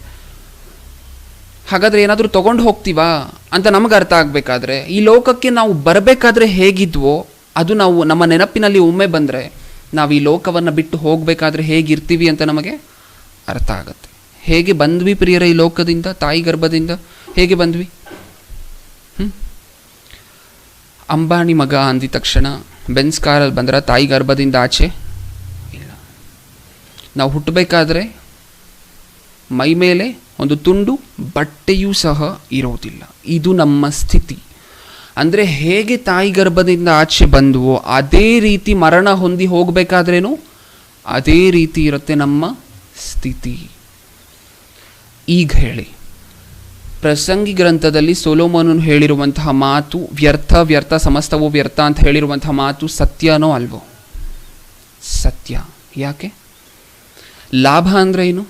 ಹಾಗಾದರೆ ಏನಾದರೂ ತೊಗೊಂಡು ಹೋಗ್ತೀವಾ ಅಂತ ನಮಗೆ ಅರ್ಥ ಆಗಬೇಕಾದ್ರೆ, ಈ ಲೋಕಕ್ಕೆ ನಾವು ಬರಬೇಕಾದ್ರೆ ಹೇಗಿದ್ವೋ ಅದು ನಾವು ನಮ್ಮ ನೆನಪಿನಲ್ಲಿ ಒಮ್ಮೆ ಬಂದರೆ ನಾವು ಈ ಲೋಕವನ್ನು ಬಿಟ್ಟು ಹೋಗಬೇಕಾದ್ರೆ ಹೇಗಿರ್ತೀವಿ ಅಂತ ನಮಗೆ ಅರ್ಥ ಆಗುತ್ತೆ. ಹೇಗೆ ಬಂದ್ವಿ ಪ್ರಿಯರೇ ಈ ಲೋಕದಿಂದ? ತಾಯಿ ಗರ್ಭದಿಂದ ಹೇಗೆ ಬಂದ್ವಿ? ಅಂಬಾನಿ ಮಗ ಅಂದಿದ ತಕ್ಷಣ ಬೆನ್ಸ್ ಕಾರಲ್ಲಿ ಬಂದ್ರೆ ತಾಯಿ ಗರ್ಭದಿಂದ ಆಚೆ ಇಲ್ಲ. ನಾವು ಹುಟ್ಟಬೇಕಾದ್ರೆ ಮೈ ಮೇಲೆ ಒಂದು ತುಂಡು ಬಟ್ಟೆಯೂ ಸಹ ಇರೋದಿಲ್ಲ. ಇದು ನಮ್ಮ ಸ್ಥಿತಿ. ಅಂದರೆ ಹೇಗೆ ತಾಯಿ ಗರ್ಭದಿಂದ ಆಚೆ ಬಂದುವೋ ಅದೇ ರೀತಿ ಮರಣ ಹೊಂದಿ ಹೋಗಬೇಕಾದ್ರೇನು ಅದೇ ರೀತಿ ಇರುತ್ತೆ ನಮ್ಮ ಸ್ಥಿತಿ. ಈಗ ಹೇಳಿ, ಪ್ರಸಂಗಿ ಗ್ರಂಥದಲ್ಲಿ ಸೊಲೊಮೋನನು ಹೇಳಿರುವಂತಹ ಮಾತು ವ್ಯರ್ಥ ಸಮಸ್ತವೂ ವ್ಯರ್ಥ ಅಂತ ಹೇಳಿರುವಂತಹ ಮಾತು ಸತ್ಯನೋ ಅಲ್ವೋ? ಸತ್ಯ. ಯಾಕೆ? ಲಾಭ ಅಂದರೆ ಏನು?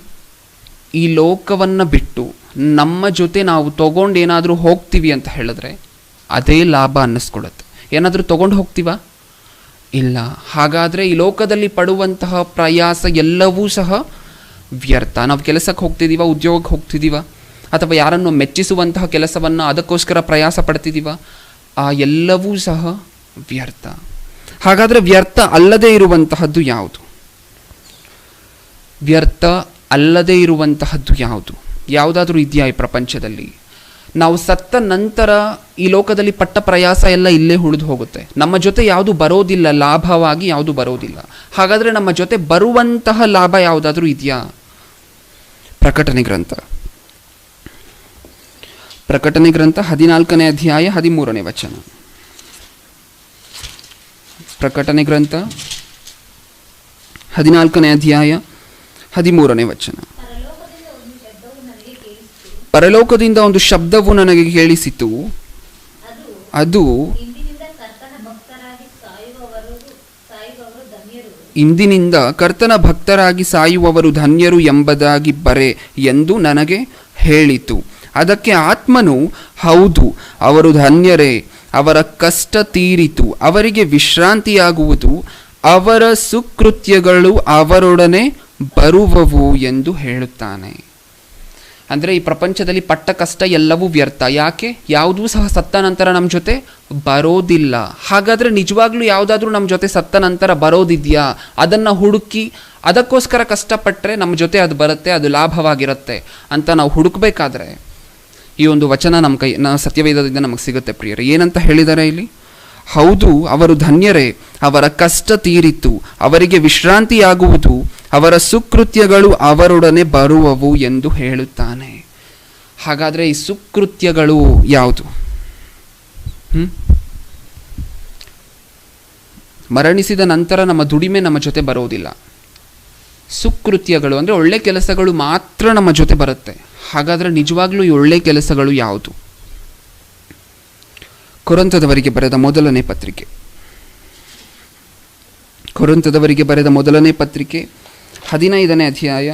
ಈ ಲೋಕವನ್ನು ಬಿಟ್ಟು ನಮ್ಮ ಜೊತೆ ನಾವು ತಗೊಂಡು ಏನಾದರೂ ಹೋಗ್ತೀವಿ ಅಂತ ಹೇಳಿದ್ರೆ ಅದೇ ಲಾಭ ಅನ್ನಿಸ್ಕೊಡುತ್ತೆ. ಏನಾದರೂ ತಗೊಂಡು ಹೋಗ್ತೀವಾ? ಇಲ್ಲ. ಹಾಗಾದರೆ ಈ ಲೋಕದಲ್ಲಿ ಪಡುವಂತಹ ಪ್ರಯಾಸ ಎಲ್ಲವೂ ಸಹ ವ್ಯರ್ಥ. ನಾವು ಕೆಲಸಕ್ಕೆ ಹೋಗ್ತಿದ್ದೀವ, ಉದ್ಯೋಗಕ್ಕೆ ಹೋಗ್ತಿದ್ದೀವ, ಅಥವಾ ಯಾರನ್ನು ಮೆಚ್ಚಿಸುವಂತಹ ಕೆಲಸವನ್ನು ಅದಕ್ಕೋಸ್ಕರ ಪ್ರಯಾಸ ಪಡ್ತಿದ್ದೀವ, ಆ ಎಲ್ಲವೂ ಸಹ ವ್ಯರ್ಥ. ಹಾಗಾದರೆ ವ್ಯರ್ಥ ಅಲ್ಲದೇ ಇರುವಂತಹದ್ದು ಯಾವುದು? ವ್ಯರ್ಥ ಅಲ್ಲದೇ ಇರುವಂತಹದ್ದು ಯಾವುದು? ಯಾವುದಾದ್ರೂ ಇದೆಯಾ ಈ ಪ್ರಪಂಚದಲ್ಲಿ? ನಾವು ಸತ್ತ ನಂತರ ಈ ಲೋಕದಲ್ಲಿ ಪಟ್ಟ ಪ್ರಯಾಸ ಎಲ್ಲ ಇಲ್ಲೇ ಉಳಿದು ಹೋಗುತ್ತೆ. ನಮ್ಮ ಜೊತೆ ಯಾವುದು ಬರೋದಿಲ್ಲ, ಲಾಭವಾಗಿ ಯಾವುದು ಬರೋದಿಲ್ಲ. ಹಾಗಾದರೆ ನಮ್ಮ ಜೊತೆ ಬರುವಂತಹ ಲಾಭ ಯಾವುದಾದ್ರೂ ಇದೆಯಾ? ಪ್ರಕಟಣೆ ಗ್ರಂಥ 14ನೇ ಅಧ್ಯಾಯ 13ನೇ ವಚನ. ಪ್ರಕಟಣೆ ಗ್ರಂಥ 14ನೇ ಅಧ್ಯಾಯ 13ನೇ ವಚನ. ಪರಲೋಕದಿಂದ ಒಂದು ಶಬ್ದವು ನನಗೆ ಕೇಳಿಸಿತು, ಅದು ಇಂದಿನಿಂದ ಕರ್ತನ ಭಕ್ತರಾಗಿ ಸಾಯುವವರು ಧನ್ಯರು ಎಂಬುದಾಗಿ ಬರೆ ಎಂದು ನನಗೆ ಹೇಳಿತು. ಅದಕ್ಕೆ ಆತ್ಮನು, ಹೌದು, ಅವರು ಧನ್ಯರೇ, ಅವರ ಕಷ್ಟ ತೀರಿತು, ಅವರಿಗೆ ವಿಶ್ರಾಂತಿಯಾಗುವುದು, ಅವರ ಸುಕೃತ್ಯಗಳು ಅವರೊಡನೆ ಬರುವವು ಎಂದು ಹೇಳುತ್ತಾನೆ. ಅಂದರೆ ಈ ಪ್ರಪಂಚದಲ್ಲಿ ಪಟ್ಟ ಕಷ್ಟ ಎಲ್ಲವೂ ವ್ಯರ್ಥ. ಯಾಕೆ? ಯಾವುದೂ ಸಹ ಸತ್ತ ನಂತರ ನಮ್ಮ ಜೊತೆ ಬರೋದಿಲ್ಲ. ಹಾಗಾದರೆ ನಿಜವಾಗ್ಲೂ ಯಾವುದಾದ್ರೂ ನಮ್ಮ ಜೊತೆ ಸತ್ತ ನಂತರ ಬರೋದಿದೆಯಾ? ಅದನ್ನು ಹುಡುಕಿ ಅದಕ್ಕೋಸ್ಕರ ಕಷ್ಟಪಟ್ಟರೆ ನಮ್ಮ ಜೊತೆ ಅದು ಬರುತ್ತೆ, ಅದು ಲಾಭವಾಗಿರುತ್ತೆ ಅಂತ ನಾವು ಹುಡುಕಬೇಕಾದ್ರೆ ಈ ಒಂದು ವಚನ ನಮ್ಮ ಸತ್ಯವೇದದಿಂದ ನಮಗೆ ಸಿಗುತ್ತೆ ಪ್ರಿಯರೇ. ಏನಂತ ಹೇಳಿದ್ದಾರೆ ಇಲ್ಲಿ? ಹೌದು, ಅವರು ಧನ್ಯರೇ, ಅವರ ಕಷ್ಟ ತೀರಿತು, ಅವರಿಗೆ ವಿಶ್ರಾಂತಿಯಾಗುವುದು, ಅವರ ಸುಕೃತ್ಯಗಳು ಅವರೊಡನೆ ಬರುವವು ಎಂದು ಹೇಳುತ್ತಾನೆ. ಹಾಗಾದರೆ ಈ ಸುಕೃತ್ಯಗಳು ಯಾವುದು? ಮರಣಿಸಿದ ನಂತರ ನಮ್ಮ ದುಡಿಮೆ ನಮ್ಮ ಜೊತೆ ಬರೋದಿಲ್ಲ. ಸುಕೃತ್ಯಗಳು ಅಂದರೆ ಒಳ್ಳೆ ಕೆಲಸಗಳು ಮಾತ್ರ ನಮ್ಮ ಜೊತೆ ಬರುತ್ತೆ. ಹಾಗಾದರೆ ನಿಜವಾಗ್ಲೂ ಈ ಒಳ್ಳೆ ಕೆಲಸಗಳು ಯಾವುದು? ಕೊರಿಂಥದವರಿಗೆ ಬರೆದ ಮೊದಲನೇ ಪತ್ರಿಕೆ 15ನೇ ಅಧ್ಯಾಯ.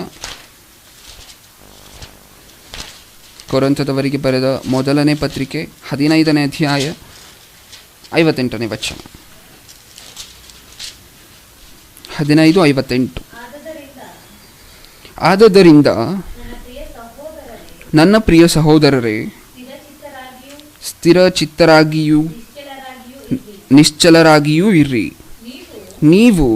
ಕೊರಿಂಥದವರಿಗೆ ಬರೆದ ಮೊದಲನೇ ಪತ್ರಿಕೆ 15ನೇ ಅಧ್ಯಾಯ 58ನೇ ವಚನ. 15:58. ಆದದರಿಂದ ನನ್ನ ಪ್ರಿಯ ಸಹೋದರರೇ, ಸ್ಥಿರಚಿತ್ತರಾಗಿಯೂ ನಿಶ್ಚಲರಾಗಿಯೂ ಇರ್ರಿ. ನೀವು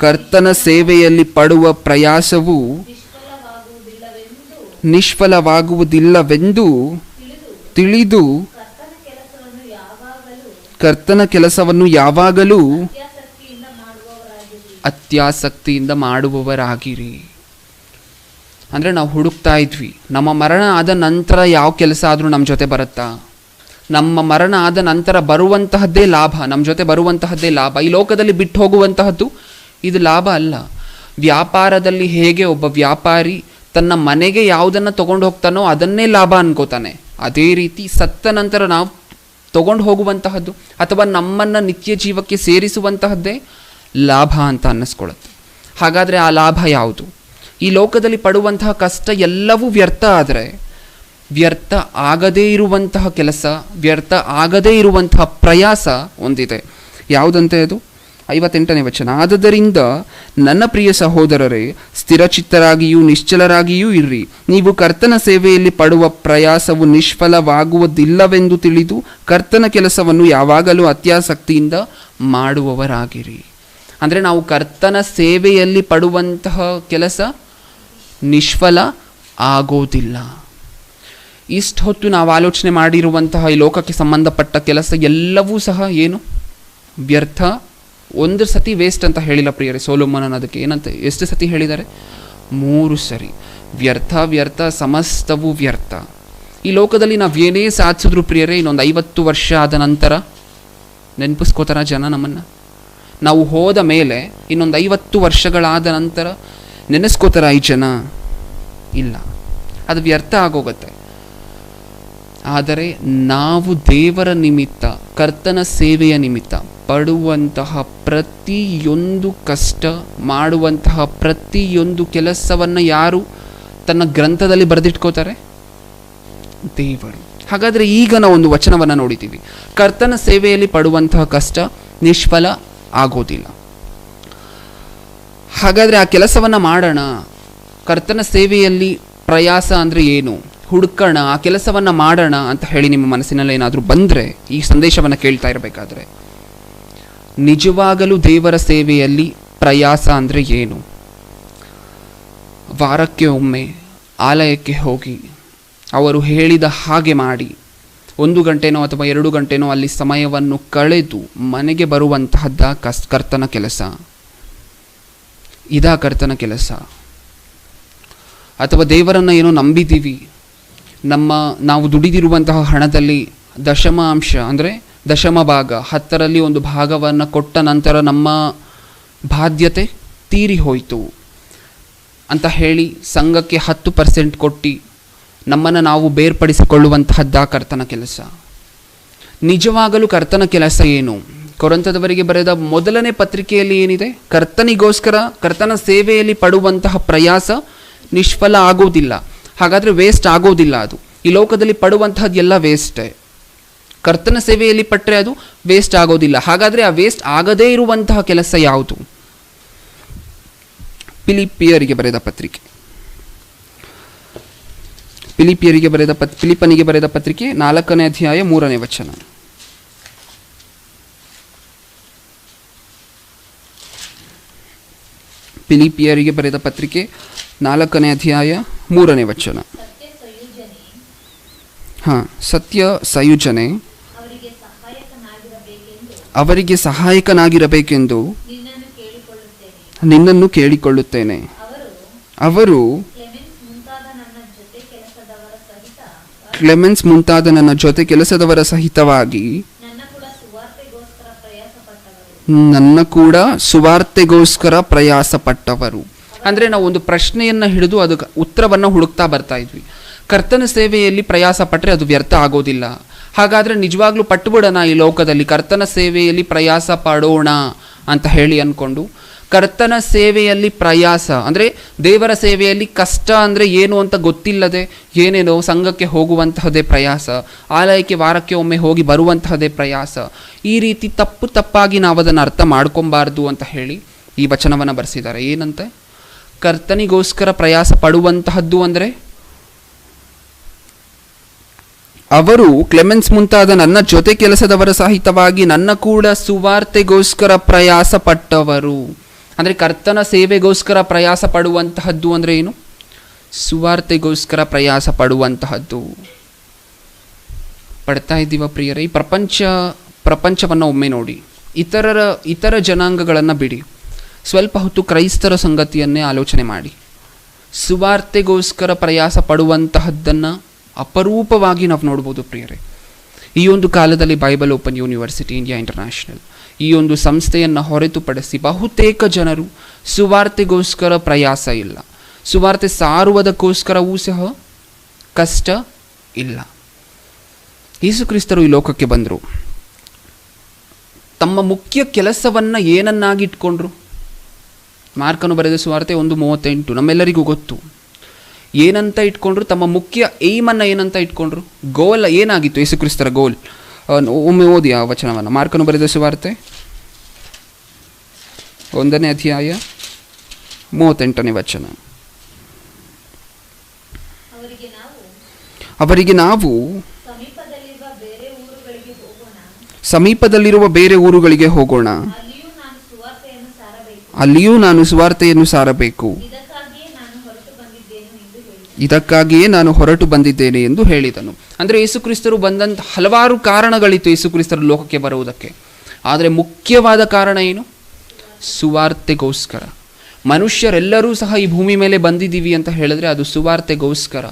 ಕರ್ತನ ಸೇವೆಯಲ್ಲಿ ಪಡುವ ಪ್ರಯಾಸವು ನಿಷ್ಫಲವಾಗುವುದಿಲ್ಲವೆಂದು ತಿಳಿದು ಕರ್ತನ ಕೆಲಸವನ್ನು ಯಾವಾಗಲೂ ಅತ್ಯಾಸಕ್ತಿಯಿಂದ ಮಾಡುವವರಾಗಿರಿ. ಅಂದರೆ ನಾವು ಹುಡುಕ್ತಾ ಇದ್ವಿ, ನಮ್ಮ ಮರಣ ಆದ ನಂತರ ಯಾವ ಕೆಲಸ ಆದರೂ ನಮ್ಮ ಜೊತೆ ಬರುತ್ತಾ? ನಮ್ಮ ಮರಣ ಆದ ನಂತರ ಬರುವಂತಹದ್ದೇ ಲಾಭ, ನಮ್ಮ ಜೊತೆ ಬರುವಂತಹದ್ದೇ ಲಾಭ. ಈ ಲೋಕದಲ್ಲಿ ಬಿಟ್ಟು ಹೋಗುವಂತಹದ್ದು ಇದು ಲಾಭ ಅಲ್ಲ. ವ್ಯಾಪಾರದಲ್ಲಿ ಹೇಗೆ ಒಬ್ಬ ವ್ಯಾಪಾರಿ ತನ್ನ ಮನೆಗೆ ಯಾವುದನ್ನು ತೊಗೊಂಡು ಹೋಗ್ತಾನೋ ಅದನ್ನೇ ಲಾಭ ಅನ್ಕೋತಾನೆ, ಅದೇ ರೀತಿ ಸತ್ತ ನಂತರ ನಾವು ತೊಗೊಂಡು ಹೋಗುವಂತಹದ್ದು ಅಥವಾ ನಮ್ಮನ್ನು ನಿತ್ಯ ಜೀವಕ್ಕೆ ಸೇರಿಸುವಂತಹದ್ದೇ ಲಾಭ ಅಂತ ಅನ್ನಿಸ್ಕೊಳ್ಳುತ್ತೆ. ಹಾಗಾದರೆ ಆ ಲಾಭ ಯಾವುದು? ಈ ಲೋಕದಲ್ಲಿ ಪಡುವಂತಹ ಕಷ್ಟ ಎಲ್ಲವೂ ವ್ಯರ್ಥ ಆದರೆ ವ್ಯರ್ಥ ಆಗದೇ ಇರುವಂತಹ ಕೆಲಸ, ವ್ಯರ್ಥ ಆಗದೇ ಇರುವಂತಹ ಪ್ರಯಾಸ ಒಂದಿದೆ. ಯಾವುದಂತೆ ಅದು? 58ನೇ ವಚನ. ಆದದರಿಂದ ನನ್ನ ಪ್ರಿಯ ಸಹೋದರರೇ, ಸ್ಥಿರಚಿತ್ತರಾಗಿಯೂ ನಿಶ್ಚಲರಾಗಿಯೂ ಇರ್ರಿ. ನೀವು ಕರ್ತನ ಸೇವೆಯಲ್ಲಿ ಪಡುವ ಪ್ರಯಾಸವು ನಿಷ್ಫಲವಾಗುವುದಿಲ್ಲವೆಂದು ತಿಳಿದು ಕರ್ತನ ಕೆಲಸವನ್ನು ಯಾವಾಗಲೂ ಅತ್ಯಾಸಕ್ತಿಯಿಂದ ಮಾಡುವವರಾಗಿರಿ. ಅಂದರೆ ನಾವು ಕರ್ತನ ಸೇವೆಯಲ್ಲಿ ಪಡುವಂತಹ ಕೆಲಸ ನಿಷ್ಫಲ ಆಗೋದಿಲ್ಲ. ಇಷ್ಟು ಹೊತ್ತು ನಾವು ಆಲೋಚನೆ ಮಾಡಿರುವಂತಹ ಈ ಲೋಕಕ್ಕೆ ಸಂಬಂಧಪಟ್ಟ ಕೆಲಸ ಎಲ್ಲವೂ ಸಹ ಏನು? ವ್ಯರ್ಥ. ಒಂದು ಸತಿ ವೇಸ್ಟ್ ಅಂತ ಹೇಳಿಲ್ಲ ಪ್ರಿಯರೇ. ಸೊಲೊಮೋನನ ಅದಕ್ಕೆ ಏನಂತ ಎಷ್ಟು ಸತಿ ಹೇಳಿದ್ದಾರೆ? 3 ಸರಿ. ವ್ಯರ್ಥ ವ್ಯರ್ಥ ಸಮಸ್ತವೂ ವ್ಯರ್ಥ. ಈ ಲೋಕದಲ್ಲಿ ನಾವು ಏನೇ ಸಾಧಿಸಿದ್ರು ಪ್ರಿಯರೇ, ಇನ್ನೊಂದು 50 ವರ್ಷ ಆದ ನಂತರ ನೆನಪಿಸ್ಕೋತಾರ ಜನ ನಮ್ಮನ್ನು? ನಾವು ಹೋದ ಮೇಲೆ ಇನ್ನೊಂದು 50 ವರ್ಷಗಳಾದ ನಂತರ ನೆನೆಸ್ಕೋತಾರ ಈ ಜನ? ಇಲ್ಲ, ಅದು ವ್ಯರ್ಥ ಆಗೋಗುತ್ತೆ. ಆದರೆ ನಾವು ದೇವರ ನಿಮಿತ್ತ, ಕರ್ತನ ಸೇವೆಯ ನಿಮಿತ್ತ ಪಡುವಂತಹ ಪ್ರತಿಯೊಂದು ಕಷ್ಟ, ಮಾಡುವಂತಹ ಪ್ರತಿಯೊಂದು ಕೆಲಸವನ್ನು ಯಾರು ತನ್ನ ಗ್ರಂಥದಲ್ಲಿ ಬರೆದಿಟ್ಕೋತಾರೆ? ದೇವರು. ಹಾಗಾದರೆ ಈಗ ನಾವು ಒಂದು ವಚನವನ್ನು ನೋಡಿದ್ದೀವಿ, ಕರ್ತನ ಸೇವೆಯಲ್ಲಿ ಪಡುವಂತಹ ಕಷ್ಟ ನಿಷ್ಫಲ ಆಗೋದಿಲ್ಲ. ಹಾಗಾದರೆ ಆ ಕೆಲಸವನ್ನು ಮಾಡೋಣ. ಕರ್ತನ ಸೇವೆಯಲ್ಲಿ ಪ್ರಯಾಸ ಅಂದರೆ ಏನು? ಹುಡುಕೋಣ, ಆ ಕೆಲಸವನ್ನು ಮಾಡೋಣ ಅಂತ ಹೇಳಿ ನಿಮ್ಮ ಮನಸ್ಸಿನಲ್ಲಿ ಏನಾದರೂ ಬಂದರೆ, ಈ ಸಂದೇಶವನ್ನು ಕೇಳ್ತಾ ಇರಬೇಕಾದ್ರೆ, ನಿಜವಾಗಲೂ ದೇವರ ಸೇವೆಯಲ್ಲಿ ಪ್ರಯಾಸ ಅಂದರೆ ಏನು? ವಾರಕ್ಕೆ ಒಮ್ಮೆ ಆಲಯಕ್ಕೆ ಹೋಗಿ ಅವರು ಹೇಳಿದ ಹಾಗೆ ಮಾಡಿ 1 ಗಂಟೆನೋ ಅಥವಾ 2 ಗಂಟೆನೋ ಅಲ್ಲಿ ಸಮಯವನ್ನು ಕಳೆದು ಮನೆಗೆ ಬರುವಂತಹದ್ದ ಕರ್ತನ ಕೆಲಸ? ಇದಾ ಕರ್ತನ ಕೆಲಸ? ಅಥವಾ ದೇವರನ್ನು ಏನೋ ನಂಬಿದ್ದೀವಿ, ನಾವು ದುಡಿದಿರುವಂತಹ ಹಣದಲ್ಲಿ ದಶಮಾಂಶ ಅಂದರೆ ದಶಮ ಭಾಗ 10ರಲ್ಲಿ 1 ಭಾಗವನ್ನು ಕೊಟ್ಟ ನಂತರ ನಮ್ಮ ಬಾಧ್ಯತೆ ತೀರಿ ಹೋಯಿತು ಅಂತ ಹೇಳಿ ಸಂಘಕ್ಕೆ 10% ಕೊಟ್ಟು ನಮ್ಮನ್ನು ನಾವು ಬೇರ್ಪಡಿಸಿಕೊಳ್ಳುವಂತಹದ್ದ ಕರ್ತನ ಕೆಲಸ? ನಿಜವಾಗಲೂ ಕರ್ತನ ಕೆಲಸ ಏನು? ಕೊರಿಂಥದವರಿಗೆ ಬರೆದ ಮೊದಲನೇ ಪತ್ರಿಕೆಯಲ್ಲಿ ಏನಿದೆ? ಕರ್ತನಿಗೋಸ್ಕರ ಕರ್ತನ ಸೇವೆಯಲ್ಲಿ ಪಡುವಂತಹ ಪ್ರಯಾಸ ನಿಷ್ಫಲ ಆಗೋದಿಲ್ಲ. ಹಾಗಾದರೆ ವೇಸ್ಟ್ ಆಗೋದಿಲ್ಲ. ಅದು ಈ ಲೋಕದಲ್ಲಿ ಪಡುವಂತಹದ್ದೆಲ್ಲ ವೇಸ್ಟೇ. ಕರ್ತನ ಸೇವೆಯಲ್ಲಿ ಪಟ್ಟರೆ ಅದು ವೇಸ್ಟ್ ಆಗೋದಿಲ್ಲ. ಹಾಗಾದರೆ ಆ ವೇಸ್ಟ್ ಆಗದೇ ಇರುವಂತಹ ಕೆಲಸ ಯಾವುದು? ಫಿಲಿಪ್ಪನಿಗೆ ಬರೆದ ಪತ್ರಿಕೆ 4ನೇ ಅಧ್ಯಾಯ 3ನೇ ವಚನ. ಫಿಲಿಪ್ಪಿಯರಿಗೆ ಬರೆದ ಪತ್ರಿಕೆ 4ನೇ ಅಧ್ಯಾಯ 3ನೇ ವಚನ. ಸತ್ಯ ಸಂಯೋಜನೆ ಅವರಿಗೆ ಸಹಾಯಕನಾಗಿರಬೇಕೆಂದು ನಿನ್ನನ್ನು ಕೇಳಿಕೊಳ್ಳುತ್ತೇನೆ. ಅವರು ಕ್ಲೆಮೆನ್ಸ್ ಮುಂತಾದ ನನ್ನ ಜೊತೆ ಕೆಲಸದವರ ಸಹಿತವಾಗಿ ನನ್ನ ಕೂಡ ಸುವಾರ್ತೆಗೋಸ್ಕರ ಪ್ರಯಾಸ ಪಟ್ಟವರು. ಅಂದರೆ ನಾವು ಒಂದು ಪ್ರಶ್ನೆಯನ್ನು ಹಿಡಿದು ಅದಕ್ಕೆ ಉತ್ತರವನ್ನು ಹುಡುಕ್ತಾ ಬರ್ತಾ ಇದ್ವಿ. ಕರ್ತನ ಸೇವೆಯಲ್ಲಿ ಪ್ರಯಾಸ ಪಟ್ಟರೆ ಅದು ವ್ಯರ್ಥ ಆಗೋದಿಲ್ಲ. ಹಾಗಾದರೆ ನಿಜವಾಗ್ಲೂ ಪಟ್ಟುಬಿಡೋಣ ಈ ಲೋಕದಲ್ಲಿ, ಕರ್ತನ ಸೇವೆಯಲ್ಲಿ ಪ್ರಯಾಸ ಪಡೋಣ ಅಂತ ಹೇಳಿ ಅಂದ್ಕೊಂಡು, ಕರ್ತನ ಸೇವೆಯಲ್ಲಿ ಪ್ರಯಾಸ ಅಂದರೆ ದೇವರ ಸೇವೆಯಲ್ಲಿ ಕಷ್ಟ ಅಂದರೆ ಏನು ಅಂತ ಗೊತ್ತಿಲ್ಲದೆ ಏನೇನೋ ಸಂಘಕ್ಕೆ ಹೋಗುವಂತಹದ್ದೇ ಪ್ರಯಾಸ, ಆಲಯಕ್ಕೆ ವಾರಕ್ಕೆ ಒಮ್ಮೆ ಹೋಗಿ ಬರುವಂತಹದ್ದೇ ಪ್ರಯಾಸ, ಈ ರೀತಿ ತಪ್ಪಾಗಿ ನಾವು ಅದನ್ನು ಅರ್ಥ ಮಾಡ್ಕೊಬಾರ್ದು ಅಂತ ಹೇಳಿ ಈ ವಚನವನ್ನು ಬರೆಸಿದ್ದಾರೆ. ಏನಂತೆ? ಕರ್ತನಿಗೋಸ್ಕರ ಪ್ರಯಾಸ ಪಡುವಂತಹದ್ದು ಅಂದರೆ ಅವರು ಕ್ಲೆಮೆನ್ಸ್ ಮುಂತಾದ ನನ್ನ ಜೊತೆ ಕೆಲಸದವರ ಸಹಿತವಾಗಿ ನನ್ನ ಕೂಡ ಸುವಾರ್ತೆಗೋಸ್ಕರ ಪ್ರಯಾಸ ಪಟ್ಟವರು. ಅಂದರೆ ಕರ್ತನ ಸೇವೆಗೋಸ್ಕರ ಪ್ರಯಾಸ ಪಡುವಂತಹದ್ದು ಅಂದರೆ ಏನು? ಸುವಾರ್ತೆಗೋಸ್ಕರ ಪ್ರಯಾಸ ಪಡುವಂತಹದ್ದು. ಪಡ್ತಾ ಇದ್ದೀವ ಪ್ರಿಯರೇ? ಈ ಪ್ರಪಂಚವನ್ನು ಒಮ್ಮೆ ನೋಡಿ, ಇತರ ಜನಾಂಗಗಳನ್ನು ಬಿಡಿ, ಸ್ವಲ್ಪ ಹೊತ್ತು ಕ್ರೈಸ್ತರ ಸಂಗತಿಯನ್ನೇ ಆಲೋಚನೆ ಮಾಡಿ. ಸುವಾರ್ತೆಗೋಸ್ಕರ ಪ್ರಯಾಸ ಪಡುವಂತಹದ್ದನ್ನು ಅಪರೂಪವಾಗಿ ನಾವು ನೋಡ್ಬೋದು ಪ್ರಿಯರೇ. ಈ ಒಂದು ಕಾಲದಲ್ಲಿ Bible open university India international ಈ ಒಂದು ಸಂಸ್ಥೆಯನ್ನು ಹೊರತುಪಡಿಸಿ ಬಹುತೇಕ ಜನರು ಸುವಾರ್ತೆಗೋಸ್ಕರ ಪ್ರಯಾಸ ಇಲ್ಲ, ಸುವಾರ್ತೆ ಸಾರುವುದಕ್ಕೋಸ್ಕರವೂ ಸಹ ಕಷ್ಟ ಇಲ್ಲ. ಯೇಸು ಕ್ರಿಸ್ತರು ಈ ಲೋಕಕ್ಕೆ ಬಂದರು. ತಮ್ಮ ಮುಖ್ಯ ಕೆಲಸವನ್ನು ಏನನ್ನಾಗಿ ಇಟ್ಕೊಂಡ್ರು? ಮಾರ್ಕನು ಬರೆದ ಸುವಾರ್ತೆ 1:38 ನಮ್ಮೆಲ್ಲರಿಗೂ ಗೊತ್ತು. ಏನಂತ ಇಟ್ಕೊಂಡ್ರು? ತಮ್ಮ ಮುಖ್ಯ ಏಮನ್ನು ಏನಂತ ಇಟ್ಕೊಂಡ್ರು? ಗೋಲ್ ಏನಾಗಿತ್ತು ಯೇಸು ಕ್ರಿಸ್ತರ ಗೋಲ್? ಒಮ್ಮೆ ಓದಿ ಆ ವಚನವನ್ನು. ಮಾರ್ಕನು ಬರೆದ ಸುವಾರ್ತೆ 1ನೇ ಅಧ್ಯಾಯ 38ನೇ ವಚನ. ಅವರಿಗೆ ನಾವು ಸಮೀಪದಲ್ಲಿರುವ ಬೇರೆ ಊರುಗಳಿಗೆ ಹೋಗೋಣ, ಅಲ್ಲಿಯೂ ನಾನು ಸುವಾರ್ತೆಯನ್ನು ಸಾರಬೇಕು, ಇದಕ್ಕಾಗಿಯೇ ನಾನು ಹೊರಟು ಬಂದಿದ್ದೇನೆ ಎಂದು ಹೇಳಿದನು. ಅಂದರೆ ಯೇಸು ಕ್ರಿಸ್ತರು ಬಂದಂಥ ಹಲವಾರು ಕಾರಣಗಳಿತ್ತು ಯೇಸು ಕ್ರಿಸ್ತರು ಲೋಕಕ್ಕೆ ಬರುವುದಕ್ಕೆ. ಆದರೆ ಮುಖ್ಯವಾದ ಕಾರಣ ಏನು? ಸುವಾರ್ತೆಗೋಸ್ಕರ. ಮನುಷ್ಯರೆಲ್ಲರೂ ಸಹ ಈ ಭೂಮಿ ಮೇಲೆ ಬಂದಿದ್ದೀವಿ ಅಂತ ಹೇಳಿದ್ರೆ ಅದು ಸುವಾರ್ತೆಗೋಸ್ಕರ.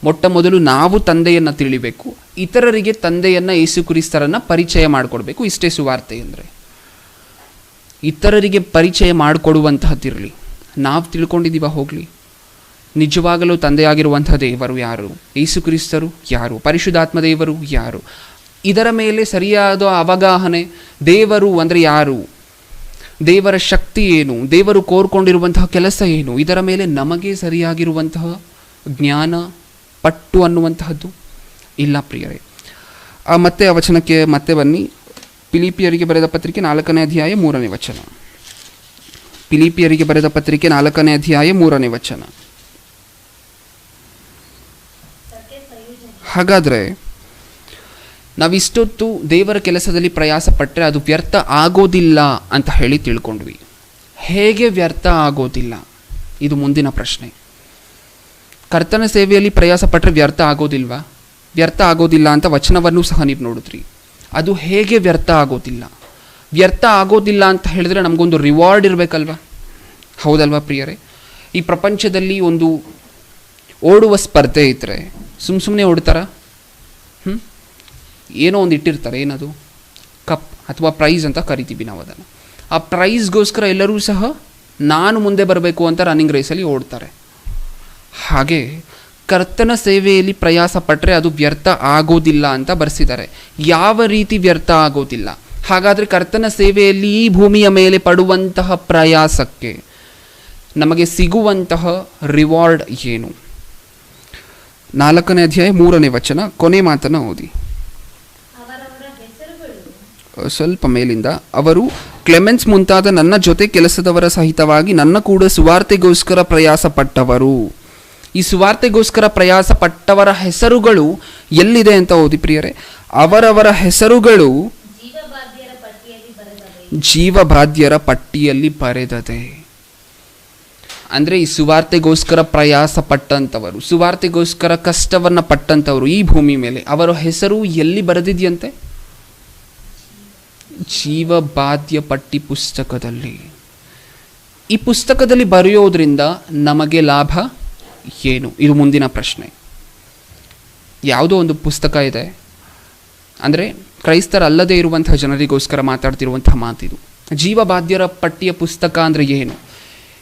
ಮೊಟ್ಟ ಮೊದಲು ನಾವು ತಂದೆಯನ್ನು ತಿಳಿಬೇಕು, ಇತರರಿಗೆ ತಂದೆಯನ್ನು ಯೇಸು ಕ್ರಿಸ್ತರನ್ನು ಪರಿಚಯ ಮಾಡಿಕೊಡ್ಬೇಕು. ಇಷ್ಟೇ ಸುವಾರ್ತೆ ಅಂದರೆ. ಇತರರಿಗೆ ಪರಿಚಯ ಮಾಡಿಕೊಡುವಂತಹದ್ದಿರಲಿ. ನಾವು ತಿಳ್ಕೊಂಡಿದ್ದೀವ ಹೋಗಲಿ, ನಿಜವಾಗಲೂ ತಂದೆಯಾಗಿರುವಂಥ ದೇವರು ಯಾರು, ಯೇಸು ಕ್ರಿಸ್ತರು ಯಾರು, ಪರಿಶುದ್ಧಾತ್ಮ ದೇವರು ಯಾರು, ಇದರ ಮೇಲೆ ಸರಿಯಾದ ಅವಗಾಹನೆ, ದೇವರು ಅಂದರೆ ಯಾರು, ದೇವರ ಶಕ್ತಿ ಏನು, ದೇವರು ಕೋರ್ಕೊಂಡಿರುವಂತಹ ಕೆಲಸ ಏನು, ಇದರ ಮೇಲೆ ನಮಗೆ ಸರಿಯಾಗಿರುವಂತಹ ಜ್ಞಾನ ಪಟ್ಟು ಅನ್ನುವಂತಹದ್ದು ಇಲ್ಲ ಪ್ರಿಯರೇ. ಮತ್ತೆ ಆ ವಚನಕ್ಕೆ ಮತ್ತೆ ಬನ್ನಿ. ಫಿಲಿಪ್ಪಿಯರಿಗೆ ಬರೆದ ಪತ್ರಿಕೆ 4ನೇ ಅಧ್ಯಾಯ 3ನೇ ವಚನ. ಫಿಲಿಪ್ಪಿಯರಿಗೆ ಬರೆದ ಪತ್ರಿಕೆ 4ನೇ ಅಧ್ಯಾಯ 3ನೇ ವಚನ. ಹಾಗಾದರೆ ನಾವಿಷ್ಟೊತ್ತು ದೇವರ ಕೆಲಸದಲ್ಲಿ ಪ್ರಯಾಸ ಪಟ್ಟರೆ ಅದು ವ್ಯರ್ಥ ಆಗೋದಿಲ್ಲ ಅಂತ ಹೇಳಿ ತಿಳ್ಕೊಂಡ್ವಿ. ಹೇಗೆ ವ್ಯರ್ಥ ಆಗೋದಿಲ್ಲ? ಇದು ಮುಂದಿನ ಪ್ರಶ್ನೆ. ಕರ್ತನ ಸೇವೆಯಲ್ಲಿ ಪ್ರಯಾಸ ಪಟ್ಟರೆ ವ್ಯರ್ಥ ಆಗೋದಿಲ್ವಾ? ವ್ಯರ್ಥ ಆಗೋದಿಲ್ಲ ಅಂತ ವಚನವನ್ನು ಸಹ ನೀವು ನೋಡಿದ್ರಿ. ಅದು ಹೇಗೆ ವ್ಯರ್ಥ ಆಗೋದಿಲ್ಲ? ವ್ಯರ್ಥ ಆಗೋದಿಲ್ಲ ಅಂತ ಹೇಳಿದ್ರೆ ನಮಗೊಂದು ರಿವಾರ್ಡ್ ಇರಬೇಕಲ್ವ? ಹೌದಲ್ವಾ ಪ್ರಿಯರೇ? ಈ ಪ್ರಪಂಚದಲ್ಲಿ ಒಂದು ಓಡುವ ಸ್ಪರ್ಧೆ ಇದ್ದರೆ ಸುಮ್ಮನೆ ಓಡ್ತಾರ? ಏನೋ ಒಂದು ಇಟ್ಟಿರ್ತಾರೆ, ಏನದು ಕಪ್ ಅಥವಾ ಪ್ರೈಸ್ ಅಂತ ಕರಿತೀವಿ ನಾವು ಅದನ್ನು. ಆ ಪ್ರೈಸ್ಗೋಸ್ಕರ ಎಲ್ಲರೂ ಸಹ ನಾನು ಮುಂದೆ ಬರಬೇಕು ಅಂತ ರನ್ನಿಂಗ್ ರೇಸಲ್ಲಿ ಓಡ್ತಾರೆ. ಹಾಗೆ ಕರ್ತನ ಸೇವೆಯಲ್ಲಿ ಪ್ರಯಾಸ ಪಟ್ಟರೆ ಅದು ವ್ಯರ್ಥ ಆಗೋದಿಲ್ಲ ಅಂತ ಬರೆಸಿದ್ದಾರೆ. ಯಾವ ರೀತಿ ವ್ಯರ್ಥ ಆಗೋದಿಲ್ಲ? ಹಾಗಾದರೆ ಕರ್ತನ ಸೇವೆಯಲ್ಲಿ ಈ ಭೂಮಿಯ ಮೇಲೆ ಪಡುವಂತಹ ಪ್ರಯಾಸಕ್ಕೆ ನಮಗೆ ಸಿಗುವಂತಹ ರಿವಾರ್ಡ್ ಏನು? 4ನೇ ಅಧ್ಯಾಯ 3ನೇ ವಚನ, ಕೊನೆ ಮಾತನ್ನು ಓದಿ. ಸ್ವಲ್ಪ ಮೇಲಿಂದ, ಅವರು ಕ್ಲೆಮೆನ್ಸ್ ಮುಂತಾದ ನನ್ನ ಜೊತೆ ಕೆಲಸದವರ ಸಹಿತವಾಗಿ ನನ್ನ ಕೂಡ ಸುವಾರ್ತೆಗೋಸ್ಕರ ಪ್ರಯಾಸ ಪಟ್ಟವರು. ಈ ಸುವಾರ್ತೆಗೋಸ್ಕರ ಪ್ರಯಾಸ ಪಟ್ಟವರ ಹೆಸರುಗಳು ಎಲ್ಲಿದೆ ಅಂತ ಓದಿ ಪ್ರಿಯರೇ. ಅವರವರ ಹೆಸರುಗಳು ಜೀವಬಾಧ್ಯರ ಪಟ್ಟಿಯಲ್ಲಿ ಬರೆದದೆ. ಅಂದರೆ ಈ ಸುವಾರ್ತೆಗೋಸ್ಕರ ಪ್ರಯಾಸ ಪಟ್ಟಂಥವರು, ಸುವಾರ್ತೆಗೋಸ್ಕರ ಕಷ್ಟವನ್ನು ಪಟ್ಟಂಥವರು ಈ ಭೂಮಿ ಮೇಲೆ, ಅವರ ಹೆಸರು ಎಲ್ಲಿ ಬರೆದಿದೆಯಂತೆ? ಜೀವಬಾಧ್ಯ ಪಟ್ಟಿ ಪುಸ್ತಕದಲ್ಲಿ. ಈ ಪುಸ್ತಕದಲ್ಲಿ ಬರೆಯೋದ್ರಿಂದ ನಮಗೆ ಲಾಭ ಏನು? ಇದು ಮುಂದಿನ ಪ್ರಶ್ನೆ. ಯಾವುದೋ ಒಂದು ಪುಸ್ತಕ ಇದೆ ಅಂದರೆ ಕ್ರೈಸ್ತರಲ್ಲದೇ ಇರುವಂತಹ ಜನರಿಗೋಸ್ಕರ ಮಾತಾಡ್ತಿರುವಂತಹ ಮಾತಿದು. ಜೀವಬಾಧ್ಯರ ಪಟ್ಟಿಯ ಪುಸ್ತಕ ಅಂದರೆ ಏನು?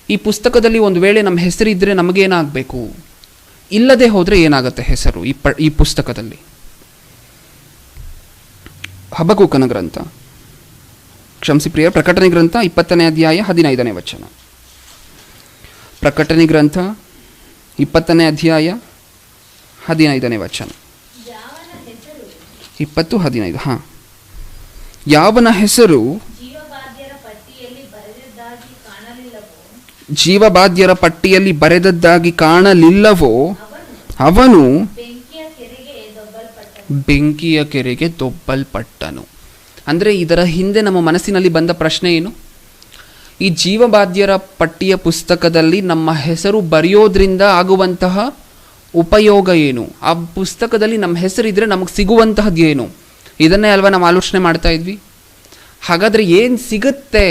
ಈ ಪುಸ್ತಕದಲ್ಲಿ ಒಂದು ವೇಳೆ ನಮ್ಮ ಹೆಸರಿದ್ದರೆ ನಮಗೇನಾಗಬೇಕು? ಇಲ್ಲದೆ ಹೋದರೆ ಏನಾಗುತ್ತೆ ಹೆಸರು ಈ ಪುಸ್ತಕದಲ್ಲಿ? ಹಬಕ್ಕೂಕನ ಗ್ರಂಥ, ಕ್ಷಮಿಸಿ ಪ್ರಿಯ, ಪ್ರಕಟಣೆ ಗ್ರಂಥ 20ನೇ ಅಧ್ಯಾಯ 15ನೇ ವಚನ. ಪ್ರಕಟಣೆ ಗ್ರಂಥ 20ನೇ ಅಧ್ಯಾಯ 15ನೇ ವಚನ. 20:15. ಹಾಂ, ಯಾವನ ಹೆಸರು ಜೀವಬಾಧ್ಯರ ಪಟ್ಟಿಯಲ್ಲಿ ಬರೆದದ್ದಾಗಿ ಕಾಣಲಿಲ್ಲವೋ ಅವನು ಬೆಂಕಿಯ ಕೆರೆಗೆ ದೊಬ್ಬಲ್ಪಟ್ಟನು. ಅಂದರೆ ಇದರ ಹಿಂದೆ ನಮ್ಮ ಮನಸ್ಸಿನಲ್ಲಿ ಬಂದ ಪ್ರಶ್ನೆ ಏನು? ಈ ಜೀವಬಾಧ್ಯರ ಪಟ್ಟಿಯ ಪುಸ್ತಕದಲ್ಲಿ ನಮ್ಮ ಹೆಸರು ಬರೆಯೋದ್ರಿಂದ ಆಗುವಂತಹ ಉಪಯೋಗ ಏನು? ಆ ಪುಸ್ತಕದಲ್ಲಿ ನಮ್ಮ ಹೆಸರಿದ್ರೆ ನಮಗೆ ಸಿಗುವಂತಹದ್ದು ಏನು? ಇದನ್ನೇ ಅಲ್ವಾ ನಾವು ಆಲೋಚನೆ ಮಾಡ್ತಾ ಇದ್ವಿ. ಹಾಗಾದರೆ ಏನು ಸಿಗುತ್ತೆ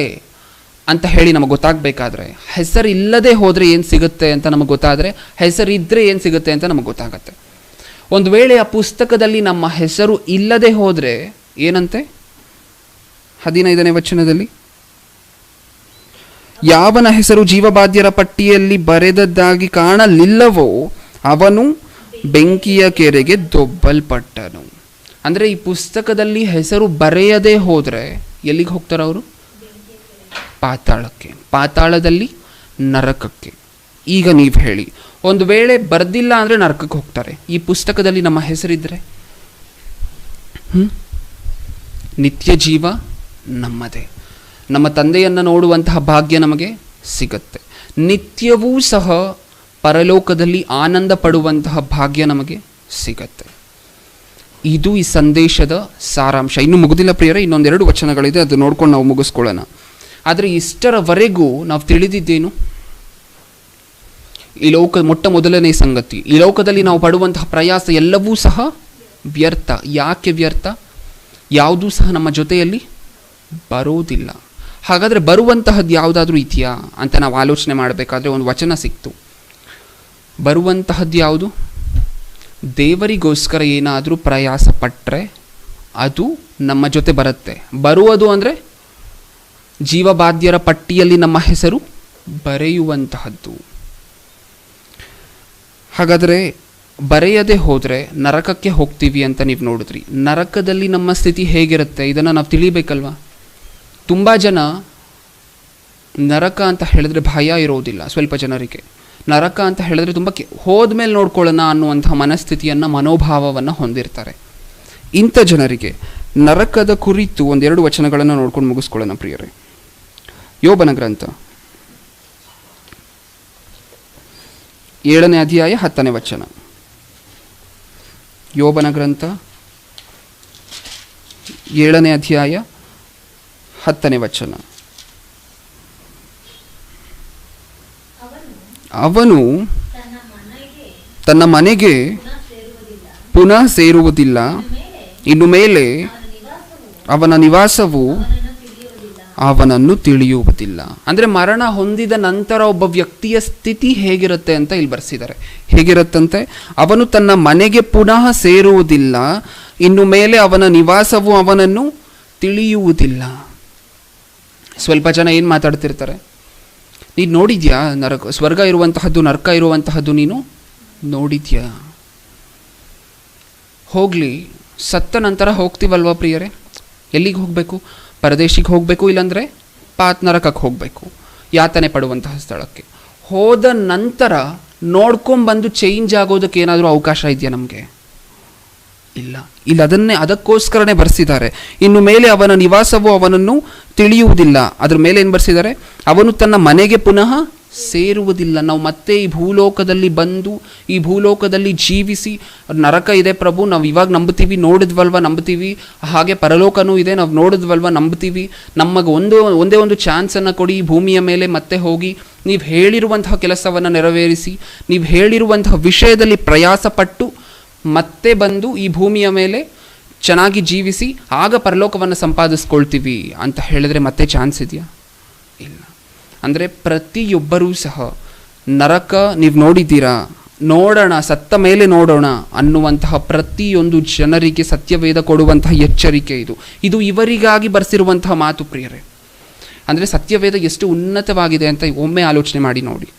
ಅಂತ ಹೇಳಿ ನಮಗೆ ಗೊತ್ತಾಗಬೇಕಾದ್ರೆ, ಹೆಸರು ಇಲ್ಲದೆ ಹೋದರೆ ಏನು ಸಿಗುತ್ತೆ ಅಂತ ನಮಗೆ ಗೊತ್ತಾದರೆ, ಹೆಸರಿದ್ದರೆ ಏನು ಸಿಗುತ್ತೆ ಅಂತ ನಮಗೆ ಗೊತ್ತಾಗತ್ತೆ. ಒಂದು ವೇಳೆ ಆ ಪುಸ್ತಕದಲ್ಲಿ ನಮ್ಮ ಹೆಸರು ಇಲ್ಲದೆ ಹೋದರೆ ಏನಂತೆ? 15ನೇ ವಚನದಲ್ಲಿ, ಯಾವನ ಹೆಸರು ಜೀವಬಾಧ್ಯರ ಪಟ್ಟಿಯಲ್ಲಿ ಬರೆದದ್ದಾಗಿ ಕಾಣಲಿಲ್ಲವೋ ಅವನು ಬೆಂಕಿಯ ಕೆರೆಗೆ ದೊಬ್ಬಲ್ಪಟ್ಟನು. ಅಂದರೆ ಈ ಪುಸ್ತಕದಲ್ಲಿ ಹೆಸರು ಬರೆಯದೇ ಹೋದರೆ ಎಲ್ಲಿಗೆ ಹೋಗ್ತಾರೆ ಅವರು? ಪಾತಾಳಕ್ಕೆ. ಪಾತಾಳದಲ್ಲಿ ನರಕಕ್ಕೆ. ಈಗ ನೀವು ಹೇಳಿ, ಒಂದು ವೇಳೆ ಬರ್ದಿಲ್ಲ ಅಂದರೆ ನರಕಕ್ಕೆ ಹೋಗ್ತಾರೆ. ಈ ಪುಸ್ತಕದಲ್ಲಿ ನಮ್ಮ ಹೆಸರಿದ್ದರೆ ನಿತ್ಯ ಜೀವ ನಮ್ಮದೇ. ನಮ್ಮ ತಂದೆಯನ್ನು ನೋಡುವಂತಹ ಭಾಗ್ಯ ನಮಗೆ ಸಿಗತ್ತೆ. ನಿತ್ಯವೂ ಸಹ ಪರಲೋಕದಲ್ಲಿ ಆನಂದ ಪಡುವಂತಹ ಭಾಗ್ಯ ನಮಗೆ ಸಿಗತ್ತೆ. ಇದು ಈ ಸಂದೇಶದ ಸಾರಾಂಶ. ಇನ್ನೂ ಮುಗಿದಿಲ್ಲ ಪ್ರಿಯರೇ, ಇನ್ನೊಂದೆರಡು ವಚನಗಳಿದೆ, ಅದು ನೋಡ್ಕೊಂಡು ನಾವು ಮುಗಿಸ್ಕೊಳ್ಳೋಣ. ಆದರೆ ಇಷ್ಟರವರೆಗೂ ನಾವು ತಿಳಿದಿದ್ದೇನು? ಈ ಮೊಟ್ಟ ಮೊದಲನೇ ಸಂಗತಿ, ಈ ಲೋಕದಲ್ಲಿ ನಾವು ಪಡುವಂತಹ ಪ್ರಯಾಸ ಎಲ್ಲವೂ ಸಹ ವ್ಯರ್ಥ. ಯಾಕೆ ವ್ಯರ್ಥ? ಯಾವುದೂ ಸಹ ನಮ್ಮ ಜೊತೆಯಲ್ಲಿ ಬರೋದಿಲ್ಲ. ಹಾಗಾದರೆ ಬರುವಂತಹದ್ದು ಯಾವುದಾದ್ರೂ ಇದೆಯಾ ಅಂತ ನಾವು ಆಲೋಚನೆ ಮಾಡಬೇಕಾದ್ರೆ ಒಂದು ವಚನ ಸಿಕ್ತು. ಬರುವಂತಹದ್ದು ಯಾವುದು? ದೇವರಿಗೋಸ್ಕರ ಏನಾದರೂ ಪ್ರಯಾಸ ಪಟ್ಟರೆ ಅದು ನಮ್ಮ ಜೊತೆ ಬರುತ್ತೆ. ಬರುವುದು ಅಂದರೆ ಜೀವಬಾಧ್ಯರ ಪಟ್ಟಿಯಲ್ಲಿ ನಮ್ಮ ಹೆಸರು ಬರೆಯುವಂತಹದ್ದು. ಹಾಗಾದರೆ ಬರೆಯದೆ ಹೋದರೆ ನರಕಕ್ಕೆ ಹೋಗ್ತೀವಿ ಅಂತ ನೀವು ನೋಡಿದ್ರಿ. ನರಕದಲ್ಲಿ ನಮ್ಮ ಸ್ಥಿತಿ ಹೇಗಿರುತ್ತೆ ಇದನ್ನು ನಾವು ತಿಳಿಬೇಕಲ್ವಾ? ತುಂಬ ಜನ ನರಕ ಅಂತ ಹೇಳಿದ್ರೆ ಭಯ ಇರೋದಿಲ್ಲ. ಸ್ವಲ್ಪ ಜನರಿಗೆ ನರಕ ಅಂತ ಹೇಳಿದ್ರೆ ತುಂಬ ಹೋದ್ಮೇಲೆ ನೋಡ್ಕೊಳ್ಳೋಣ ಅನ್ನುವಂಥ ಮನಸ್ಥಿತಿಯನ್ನು, ಮನೋಭಾವವನ್ನು ಹೊಂದಿರ್ತಾರೆ. ಇಂಥ ಜನರಿಗೆ ನರಕದ ಕುರಿತು ಒಂದೆರಡು ವಚನಗಳನ್ನು ನೋಡ್ಕೊಂಡು ಮುಗಿಸ್ಕೊಳ್ಳೋಣ ಪ್ರಿಯರೇ. ಯೋಬನ ಗ್ರಂಥ 7ನೇ ಅಧ್ಯಾಯ 10ನೇ ವಚನ. ಯೋಬನ ಗ್ರಂಥ 7ನೇ ಅಧ್ಯಾಯ 10ನೇ ವಚನ. ಅವನು ತನ್ನ ಮನೆಗೆ ಪುನಃ ಸೇರುವುದಿಲ್ಲ, ಇನ್ನು ಮೇಲೆ ಅವನ ನಿವಾಸವು ಅವನನ್ನು ತಿಳಿಯುವುದಿಲ್ಲ. ಅಂದರೆ ಮರಣ ಹೊಂದಿದ ನಂತರ ಒಬ್ಬ ವ್ಯಕ್ತಿಯ ಸ್ಥಿತಿ ಹೇಗಿರುತ್ತೆ ಅಂತ ಇಲ್ಲಿ ಬರ್ಸಿದ್ದಾರೆ. ಹೇಗಿರುತ್ತಂತೆ? ಅವನು ತನ್ನ ಮನೆಗೆ ಪುನಃ ಸೇರುವುದಿಲ್ಲ, ಇನ್ನು ಮೇಲೆ ಅವನ ನಿವಾಸವು ಅವನನ್ನು ತಿಳಿಯುವುದಿಲ್ಲ. ಸ್ವಲ್ಪ ಜನ ಏನು ಮಾತಾಡ್ತಿರ್ತಾರೆ, ನೀನು ನೋಡಿದ್ಯಾ ನರಕ, ಸ್ವರ್ಗ ಇರುವಂತಹದ್ದು ನರಕ ಇರುವಂತಹದ್ದು ನೀನು ನೋಡಿದ್ಯಾ? ಹೋಗಲಿ, ಸತ್ತ ನಂತರ ಹೋಗ್ತೀವಲ್ವ ಪ್ರಿಯರೇ? ಎಲ್ಲಿಗೆ ಹೋಗಬೇಕು? ಪರದೇಶಿಗೆ ಹೋಗಬೇಕು, ಇಲ್ಲಾಂದರೆ ನರಕಕ್ಕೆ ಹೋಗಬೇಕು, ಯಾತನೆ ಪಡುವಂತಹ ಸ್ಥಳಕ್ಕೆ. ಹೋದ ನಂತರ ನೋಡ್ಕೊಂಬಂದು ಚೇಂಜ್ ಆಗೋದಕ್ಕೆ ಏನಾದರೂ ಅವಕಾಶ ಇದೆಯಾ ನಮಗೆ? ಇಲ್ಲ. ಇಲ್ಲಿ ಅದಕ್ಕೋಸ್ಕರನೇ ಬರ್ಸಿದ್ದಾರೆ, ಇನ್ನು ಮೇಲೆ ಅವನ ನಿವಾಸವು ಅವನನ್ನು ತಿಳಿಯುವುದಿಲ್ಲ. ಅದ್ರ ಮೇಲೆ ಏನು ಬರ್ಸಿದ್ದಾರೆ? ಅವನು ತನ್ನ ಮನೆಗೆ ಪುನಃ ಸೇರುವುದಿಲ್ಲ. ನಾವು ಮತ್ತೆ ಈ ಭೂಲೋಕದಲ್ಲಿ ಬಂದು ಈ ಭೂಲೋಕದಲ್ಲಿ ಜೀವಿಸಿ, ನರಕ ಇದೆ ಪ್ರಭು, ನಾವು ಇವಾಗ ನಂಬ್ತೀವಿ, ನೋಡಿದ್ವಲ್ವ ನಂಬ್ತೀವಿ, ಹಾಗೆ ಪರಲೋಕನೂ ಇದೆ ನಾವು ನೋಡಿದ್ವಲ್ವ ನಂಬ್ತೀವಿ, ನಮಗೆ ಒಂದೇ ಒಂದು ಚಾನ್ಸನ್ನು ಕೊಡಿ, ಭೂಮಿಯ ಮೇಲೆ ಮತ್ತೆ ಹೋಗಿ ನೀವು ಹೇಳಿರುವಂತಹ ಕೆಲಸವನ್ನು ನೆರವೇರಿಸಿ, ನೀವು ಹೇಳಿರುವಂತಹ ವಿಷಯದಲ್ಲಿ ಪ್ರಯಾಸಪಟ್ಟು ಮತ್ತೆ ಬಂದು ಈ ಭೂಮಿಯ ಮೇಲೆ ಚೆನ್ನಾಗಿ ಜೀವಿಸಿ ಆಗ ಪರಲೋಕವನ್ನು ಸಂಪಾದಿಸ್ಕೊಳ್ತೀವಿ ಅಂತ ಹೇಳಿದ್ರೆ ಮತ್ತೆ ಚಾನ್ಸ್ ಇದೆಯಾ? ಇಲ್ಲ. ಅಂದರೆ ಪ್ರತಿಯೊಬ್ಬರೂ ಸಹ ನರಕ ನೀವು ನೋಡಿದ್ದೀರಾ, ನೋಡೋಣ, ಸತ್ತ ಮೇಲೆ ನೋಡೋಣ ಅನ್ನುವಂತಹ ಪ್ರತಿಯೊಂದು ಜನರಿಗೆ ಸತ್ಯವೇದ ಕೊಡುವಂತಹ ಎಚ್ಚರಿಕೆ ಇದು ಇವರಿಗಾಗಿ ಬರ್ಸಿರುವಂತಹ ಮಾತು ಪ್ರಿಯರೇ. ಅಂದರೆ ಸತ್ಯವೇದ ಎಷ್ಟು ಉನ್ನತವಾಗಿದೆ ಅಂತ ಒಮ್ಮೆ ಆಲೋಚನೆ ಮಾಡಿ ನೋಡಿ.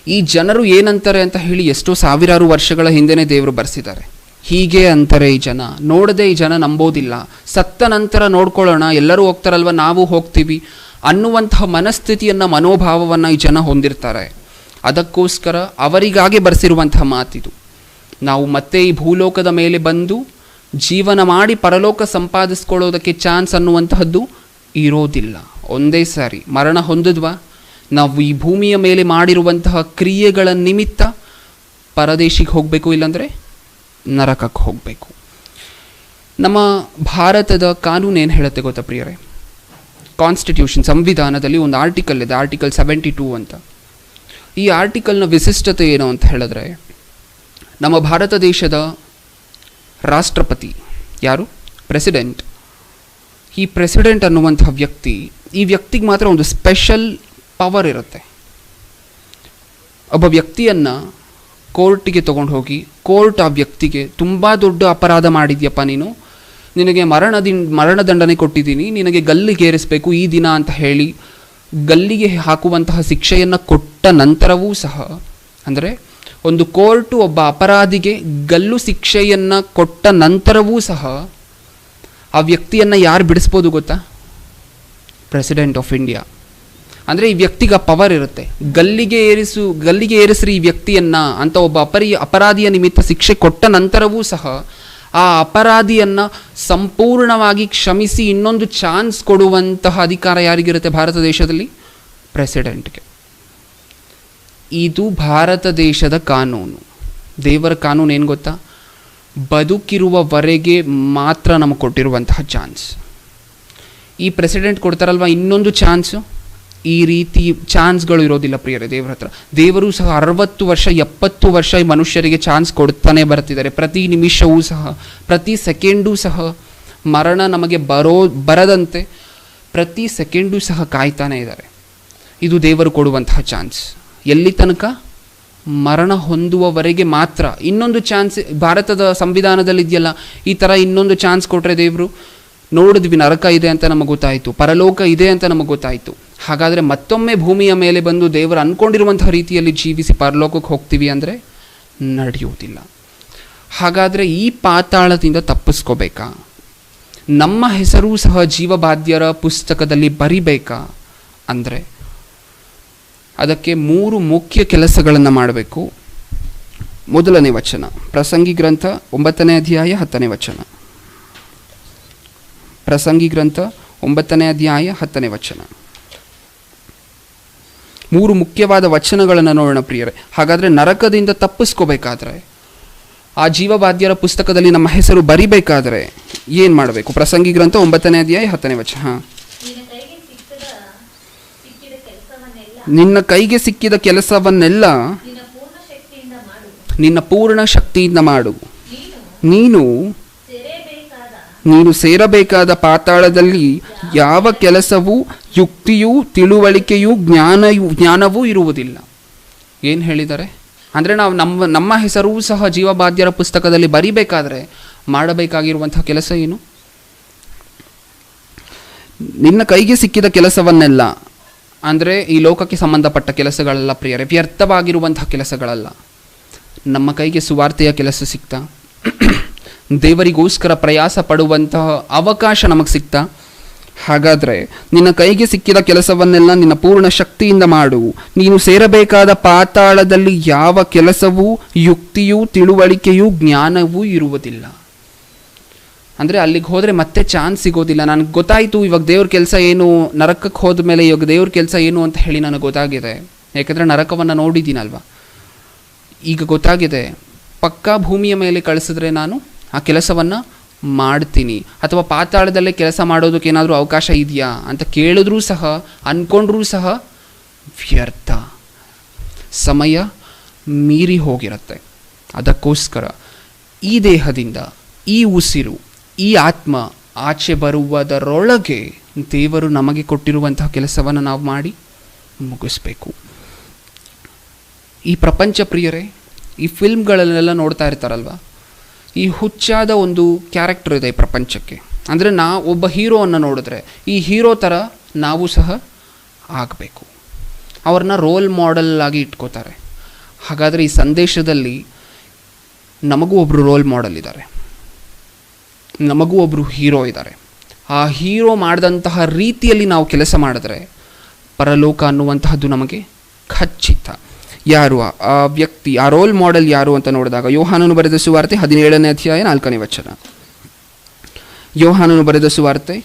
ಈ ಜನರು ಏನಂತಾರೆ ಅಂತ ಹೇಳಿ ಎಷ್ಟೋ ಸಾವಿರಾರು ವರ್ಷಗಳ ಹಿಂದೆನೇ ದೇವರು ಬರ್ಸಿದ್ದಾರೆ. ಹೀಗೆ ಅಂತಾರೆ ಈ ಜನ, ನೋಡದೆ ಈ ಜನ ನಂಬೋದಿಲ್ಲ, ಸತ್ತ ನಂತರ ನೋಡ್ಕೊಳ್ಳೋಣ, ಎಲ್ಲರೂ ಹೋಗ್ತಾರಲ್ವ ನಾವು ಹೋಗ್ತೀವಿ ಅನ್ನುವಂತಹ ಮನಸ್ಥಿತಿಯನ್ನು, ಮನೋಭಾವವನ್ನು ಈ ಜನ ಹೊಂದಿರ್ತಾರೆ. ಅದಕ್ಕೋಸ್ಕರ ಅವರಿಗಾಗಿ ಬರ್ಸಿರುವಂತಹ ಮಾತಿದು. ನಾವು ಮತ್ತೆ ಈ ಭೂಲೋಕದ ಮೇಲೆ ಬಂದು ಜೀವನ ಮಾಡಿ ಪರಲೋಕ ಸಂಪಾದಿಸ್ಕೊಳ್ಳೋದಕ್ಕೆ ಚಾನ್ಸ್ ಅನ್ನುವಂತಹದ್ದು ಇರೋದಿಲ್ಲ. ಒಂದೇ ಸಾರಿ ಮರಣ ಹೊಂದಿದ್ವಾ, ನಾವು ಈ ಭೂಮಿಯ ಮೇಲೆ ಮಾಡಿರುವಂತಹ ಕ್ರಿಯೆಗಳ ನಿಮಿತ್ತ ಪರದೇಶಿಗೆ ಹೋಗಬೇಕು, ಇಲ್ಲಾಂದರೆ ನರಕಕ್ಕೆ ಹೋಗಬೇಕು. ನಮ್ಮ ಭಾರತದ ಕಾನೂನು ಏನು ಹೇಳುತ್ತೆ ಗೊತ್ತಾ ಪ್ರಿಯರೇ? ಕಾನ್ಸ್ಟಿಟ್ಯೂಷನ್, ಸಂವಿಧಾನದಲ್ಲಿ ಒಂದು ಆರ್ಟಿಕಲ್ ಇದೆ, ಆರ್ಟಿಕಲ್ 72 ಅಂತ. ಈ ಆರ್ಟಿಕಲ್ನ ವಿಶಿಷ್ಟತೆ ಏನು ಅಂತ ಹೇಳಿದ್ರೆ, ನಮ್ಮ ಭಾರತ ದೇಶದ ರಾಷ್ಟ್ರಪತಿ ಯಾರು? ಪ್ರೆಸಿಡೆಂಟ್. ಈ ಪ್ರೆಸಿಡೆಂಟ್ ಅನ್ನುವಂತಹ ವ್ಯಕ್ತಿ, ಈ ವ್ಯಕ್ತಿಗೆ ಮಾತ್ರ ಒಂದು ಸ್ಪೆಷಲ್ ಪವರ್ ಇರುತ್ತೆ. ಒಬ್ಬ ವ್ಯಕ್ತಿಯನ್ನು ಕೋರ್ಟಿಗೆ ತೊಗೊಂಡು ಹೋಗಿ, ಕೋರ್ಟ್ ಆ ವ್ಯಕ್ತಿಗೆ ತುಂಬ ದೊಡ್ಡ ಅಪರಾಧ ಮಾಡಿದ್ಯಪ್ಪ ನೀನು, ನಿನಗೆ ಮರಣದಂಡನೆ ಕೊಟ್ಟಿದ್ದೀನಿ, ನಿನಗೆ ಗಲ್ಲಿಗೆ ಏರಿಸಬೇಕು ಈ ದಿನ ಅಂತ ಹೇಳಿ ಗಲ್ಲಿಗೆ ಹಾಕುವಂತಹ ಶಿಕ್ಷೆಯನ್ನು ಕೊಟ್ಟ ನಂತರವೂ ಸಹ, ಅಂದರೆ ಒಂದು ಕೋರ್ಟು ಒಬ್ಬ ಅಪರಾಧಿಗೆ ಗಲ್ಲು ಶಿಕ್ಷೆಯನ್ನು ಕೊಟ್ಟ ನಂತರವೂ ಸಹ ಆ ವ್ಯಕ್ತಿಯನ್ನು ಯಾರು ಬಿಡಿಸ್ಬೋದು ಗೊತ್ತಾ? President of India. ಅಂದರೆ ಈ ವ್ಯಕ್ತಿಗೆ ಪವರ್ ಇರುತ್ತೆ, ಗಲ್ಲಿಗೆ ಏರಿಸ್ರಿ ಈ ವ್ಯಕ್ತಿಯನ್ನು ಅಂತ ಒಬ್ಬ ಅಪರಾಧಿಯ ನಿಮಿತ್ತ ಶಿಕ್ಷೆ ಕೊಟ್ಟ ನಂತರವೂ ಸಹ ಆ ಅಪರಾಧಿಯನ್ನು ಸಂಪೂರ್ಣವಾಗಿ ಕ್ಷಮಿಸಿ ಇನ್ನೊಂದು ಚಾನ್ಸ್ ಕೊಡುವಂತಹ ಅಧಿಕಾರ ಯಾರಿಗಿರುತ್ತೆ ಭಾರತ ದೇಶದಲ್ಲಿ? ಪ್ರೆಸಿಡೆಂಟ್ಗೆ. ಇದು ಭಾರತ ದೇಶದ ಕಾನೂನು. ದೇವರ ಕಾನೂನು ಏನು ಗೊತ್ತಾ? ಬದುಕಿರುವವರೆಗೆ ಮಾತ್ರ ನಮಗೆ ಕೊಟ್ಟಿರುವಂತಹ ಚಾನ್ಸ್. ಈ ಪ್ರೆಸಿಡೆಂಟ್ ಕೊಡ್ತಾರಲ್ವ ಇನ್ನೊಂದು ಚಾನ್ಸು, ಈ ರೀತಿ ಚಾನ್ಸ್ಗಳು ಇರೋದಿಲ್ಲ ಪ್ರಿಯರೇ ದೇವರ ಹತ್ರ. ದೇವರು ಸಹ 60 ವರ್ಷ 70 ವರ್ಷ ಈ ಮನುಷ್ಯರಿಗೆ ಚಾನ್ಸ್ ಕೊಡ್ತಾನೆ ಬರ್ತಿದ್ದಾರೆ. ಪ್ರತಿ ನಿಮಿಷವೂ ಸಹ, ಪ್ರತಿ ಸೆಕೆಂಡೂ ಸಹ ಮರಣ ನಮಗೆ ಬರದಂತೆ ಪ್ರತಿ ಸೆಕೆಂಡೂ ಸಹ ಕಾಯ್ತಾನೆ ಇದ್ದಾರೆ. ಇದು ದೇವರು ಕೊಡುವಂತಹ ಚಾನ್ಸ್. ಎಲ್ಲಿ ತನಕ? ಮರಣ ಹೊಂದುವವರೆಗೆ ಮಾತ್ರ. ಇನ್ನೊಂದು ಚಾನ್ಸ್ ಭಾರತದ ಸಂವಿಧಾನದಲ್ಲಿ ಇದೆಯಲ್ಲ, ಈ ಥರ ಇನ್ನೊಂದು ಚಾನ್ಸ್ ಕೊಟ್ಟರೆ ದೇವರು, ನೋಡಿದ್ವಿ ನರಕ ಇದೆ ಅಂತ ನಮಗೆ ಗೊತ್ತಾಯಿತು, ಪರಲೋಕ ಇದೆ ಅಂತ ನಮಗೆ ಗೊತ್ತಾಯಿತು, ಹಾಗಾದರೆ ಮತ್ತೊಮ್ಮೆ ಭೂಮಿಯ ಮೇಲೆ ಬಂದು ದೇವರು ಅಂದ್ಕೊಂಡಿರುವಂತಹ ರೀತಿಯಲ್ಲಿ ಜೀವಿಸಿ ಪರಲೋಕಕ್ಕೆ ಹೋಗ್ತೀವಿ ಅಂದರೆ ನಡೆಯುವುದಿಲ್ಲ. ಹಾಗಾದರೆ ಈ ಪಾತಾಳದಿಂದ ತಪ್ಪಿಸ್ಕೋಬೇಕಾ? ನಮ್ಮ ಹೆಸರೂ ಸಹ ಜೀವಬಾಧ್ಯರ ಪುಸ್ತಕದಲ್ಲಿ ಬರಿಬೇಕಾ ಅಂದರೆ ಅದಕ್ಕೆ 3 ಮುಖ್ಯ ಕೆಲಸಗಳನ್ನು ಮಾಡಬೇಕು. ಮೊದಲನೇ ವಚನ, ಪ್ರಸಂಗಿ ಗ್ರಂಥ 9ನೇ ಅಧ್ಯಾಯ 10ನೇ ವಚನ. ಪ್ರಸಂಗಿ ಗ್ರಂಥ 9ನೇ ಅಧ್ಯಾಯ 10ನೇ ವಚನ. 3 ಮುಖ್ಯವಾದ ವಚನಗಳನ್ನು ನೋಡೋಣ ಪ್ರಿಯರೇ. ಹಾಗಾದರೆ ನರಕದಿಂದ ತಪ್ಪಿಸ್ಕೋಬೇಕಾದ್ರೆ, ಆ ಜೀವಬಾಧ್ಯರ ಪುಸ್ತಕದಲ್ಲಿ ನಮ್ಮ ಹೆಸರು ಬರಿಬೇಕಾದ್ರೆ ಏನು ಮಾಡಬೇಕು? ಪ್ರಸಂಗಿ ಗ್ರಂಥ 9ನೇ ಅಧ್ಯಾಯ 10ನೇ ವಚನ. ನಿನ್ನ ಕೈಗೆ ಸಿಕ್ಕಿದ ಕೆಲಸವನ್ನೆಲ್ಲ ನಿನ್ನ ಪೂರ್ಣ ಶಕ್ತಿಯಿಂದ ಮಾಡು. ನೀನು ಸೇರಬೇಕಾದ ಪಾತಾಳದಲ್ಲಿ ಯಾವ ಕೆಲಸವೂ ಯುಕ್ತಿಯೂ ತಿಳುವಳಿಕೆಯೂ ಜ್ಞಾನವೂ ಇರುವುದಿಲ್ಲ. ಏನು ಹೇಳಿದ್ದಾರೆ ಅಂದರೆ ನಾವು ನಮ್ಮ ಹೆಸರೂ ಸಹ ಜೀವಬಾಧ್ಯರ ಪುಸ್ತಕದಲ್ಲಿ ಬರಿಬೇಕಾದ್ರೆ ಮಾಡಬೇಕಾಗಿರುವಂತಹ ಕೆಲಸ ಏನು? ನಿನ್ನ ಕೈಗೆ ಸಿಕ್ಕಿದ ಕೆಲಸವನ್ನೆಲ್ಲ ಅಂದರೆ ಈ ಲೋಕಕ್ಕೆ ಸಂಬಂಧಪಟ್ಟ ಕೆಲಸಗಳಲ್ಲ ಪ್ರಿಯರೇ, ವ್ಯರ್ಥವಾಗಿರುವಂತಹ ಕೆಲಸಗಳಲ್ಲ. ನಮ್ಮ ಕೈಗೆ ಸುವಾರ್ತೆಯ ಕೆಲಸ ಸಿಗ್ತಾ, ದೇವರಿಗೋಸ್ಕರ ಪ್ರಯಾಸ ಪಡುವಂತಹ ಅವಕಾಶ ನಮಗೆ ಸಿಗ್ತಾ, ಹಾಗಾದರೆ ನಿನ್ನ ಕೈಗೆ ಸಿಕ್ಕಿದ ಕೆಲಸವನ್ನೆಲ್ಲ ನಿನ್ನ ಪೂರ್ಣ ಶಕ್ತಿಯಿಂದ ಮಾಡು. ನೀನು ಸೇರಬೇಕಾದ ಪಾತಾಳದಲ್ಲಿ ಯಾವ ಕೆಲಸವೂ ಯುಕ್ತಿಯೂ ತಿಳುವಳಿಕೆಯೂ ಜ್ಞಾನವೂ ಇರುವುದಿಲ್ಲ. ಅಂದರೆ ಅಲ್ಲಿಗೆ ಹೋದರೆ ಮತ್ತೆ ಚಾನ್ಸ್ ಸಿಗೋದಿಲ್ಲ. ನನಗೆ ಗೊತ್ತಾಯಿತು ಇವಾಗ ದೇವ್ರ ಕೆಲಸ ಏನು, ನರಕಕ್ಕೆ ಹೋದ ಮೇಲೆ ಇವಾಗ ದೇವ್ರ ಕೆಲಸ ಏನು ಅಂತ ಹೇಳಿ ನನಗೆ ಗೊತ್ತಾಗಿದೆ. ಯಾಕೆಂದರೆ ನರಕವನ್ನು ನೋಡಿದ್ದೀನಲ್ವ, ಈಗ ಗೊತ್ತಾಗಿದೆ. ಪಕ್ಕಾ ಭೂಮಿಯ ಮೇಲೆ ಕಳಿಸಿದ್ರೆ ನಾನು ಆ ಕೆಲಸವನ್ನು ಮಾಡ್ತೀನಿ. ಅಥವಾ ಪಾತಾಳದಲ್ಲೇ ಕೆಲಸ ಮಾಡೋದಕ್ಕೆ ಏನಾದರೂ ಅವಕಾಶ ಇದೆಯಾ ಅಂತ ಕೇಳಿದ್ರೂ ಸಹ, ಅಂದ್ಕೊಂಡ್ರೂ ಸಹ ವ್ಯರ್ಥ, ಸಮಯ ಮೀರಿ ಹೋಗಿರುತ್ತೆ. ಅದಕ್ಕೋಸ್ಕರ ಈ ದೇಹದಿಂದ, ಈ ಉಸಿರು, ಈ ಆತ್ಮ ಆಚೆ ಬರುವುದರೊಳಗೆ ದೇವರು ನಮಗೆ ಕೊಟ್ಟಿರುವಂತಹ ಕೆಲಸವನ್ನು ನಾವು ಮಾಡಿ ಮುಗಿಸ್ಬೇಕು. ಈ ಪ್ರಪಂಚ ಪ್ರಿಯರೇ, ಈ ಫಿಲ್ಮ್ಗಳಲ್ಲೆಲ್ಲ ನೋಡ್ತಾ ಇರ್ತಾರಲ್ವ, ಈ ಹುಚ್ಚಾದ ಒಂದು ಕ್ಯಾರೆಕ್ಟರ್ ಇದೆ ಈ ಪ್ರಪಂಚಕ್ಕೆ. ಅಂದರೆ ಒಬ್ಬ ಹೀರೋವನ್ನು ನೋಡಿದ್ರೆ ಈ ಹೀರೋ ಥರ ನಾವು ಸಹ ಆಗಬೇಕು. ಅವ್ರನ್ನ ರೋಲ್ ಮಾಡೆಲ್ ಆಗಿ ಇಟ್ಕೋತಾರೆ. ಹಾಗಾದರೆ ಈ ಸಂದೇಶದಲ್ಲಿ ನಮಗೂ ಒಬ್ಬರು ರೋಲ್ ಮಾಡೆಲ್ ಇದ್ದಾರೆ, ನಮಗೂ ಒಬ್ಬರು ಹೀರೋ ಇದ್ದಾರೆ. ಆ ಹೀರೋ ಮಾಡಿದಂತಹ ರೀತಿಯಲ್ಲಿ ನಾವು ಕೆಲಸ ಮಾಡಿದ್ರೆ ಪರಲೋಕ ಅನ್ನುವಂತಹದ್ದು ನಮಗೆ ಖಚಿತ. ಯಾರು ಆ ವ್ಯಕ್ತಿ, ಆ ರೋಲ್ ಮಾಡೆಲ್ ಯಾರು ಅಂತ ನೋಡಿದಾಗ ಯೋಹಾನನು ಬರೆದ ಸುವಾರ್ತೆ 17ನೇ ಅಧ್ಯಾಯ 4ನೇ ವಚನ. ಯೋಹಾನನು ಬರೆದ ಸುವಾರ್ತೆ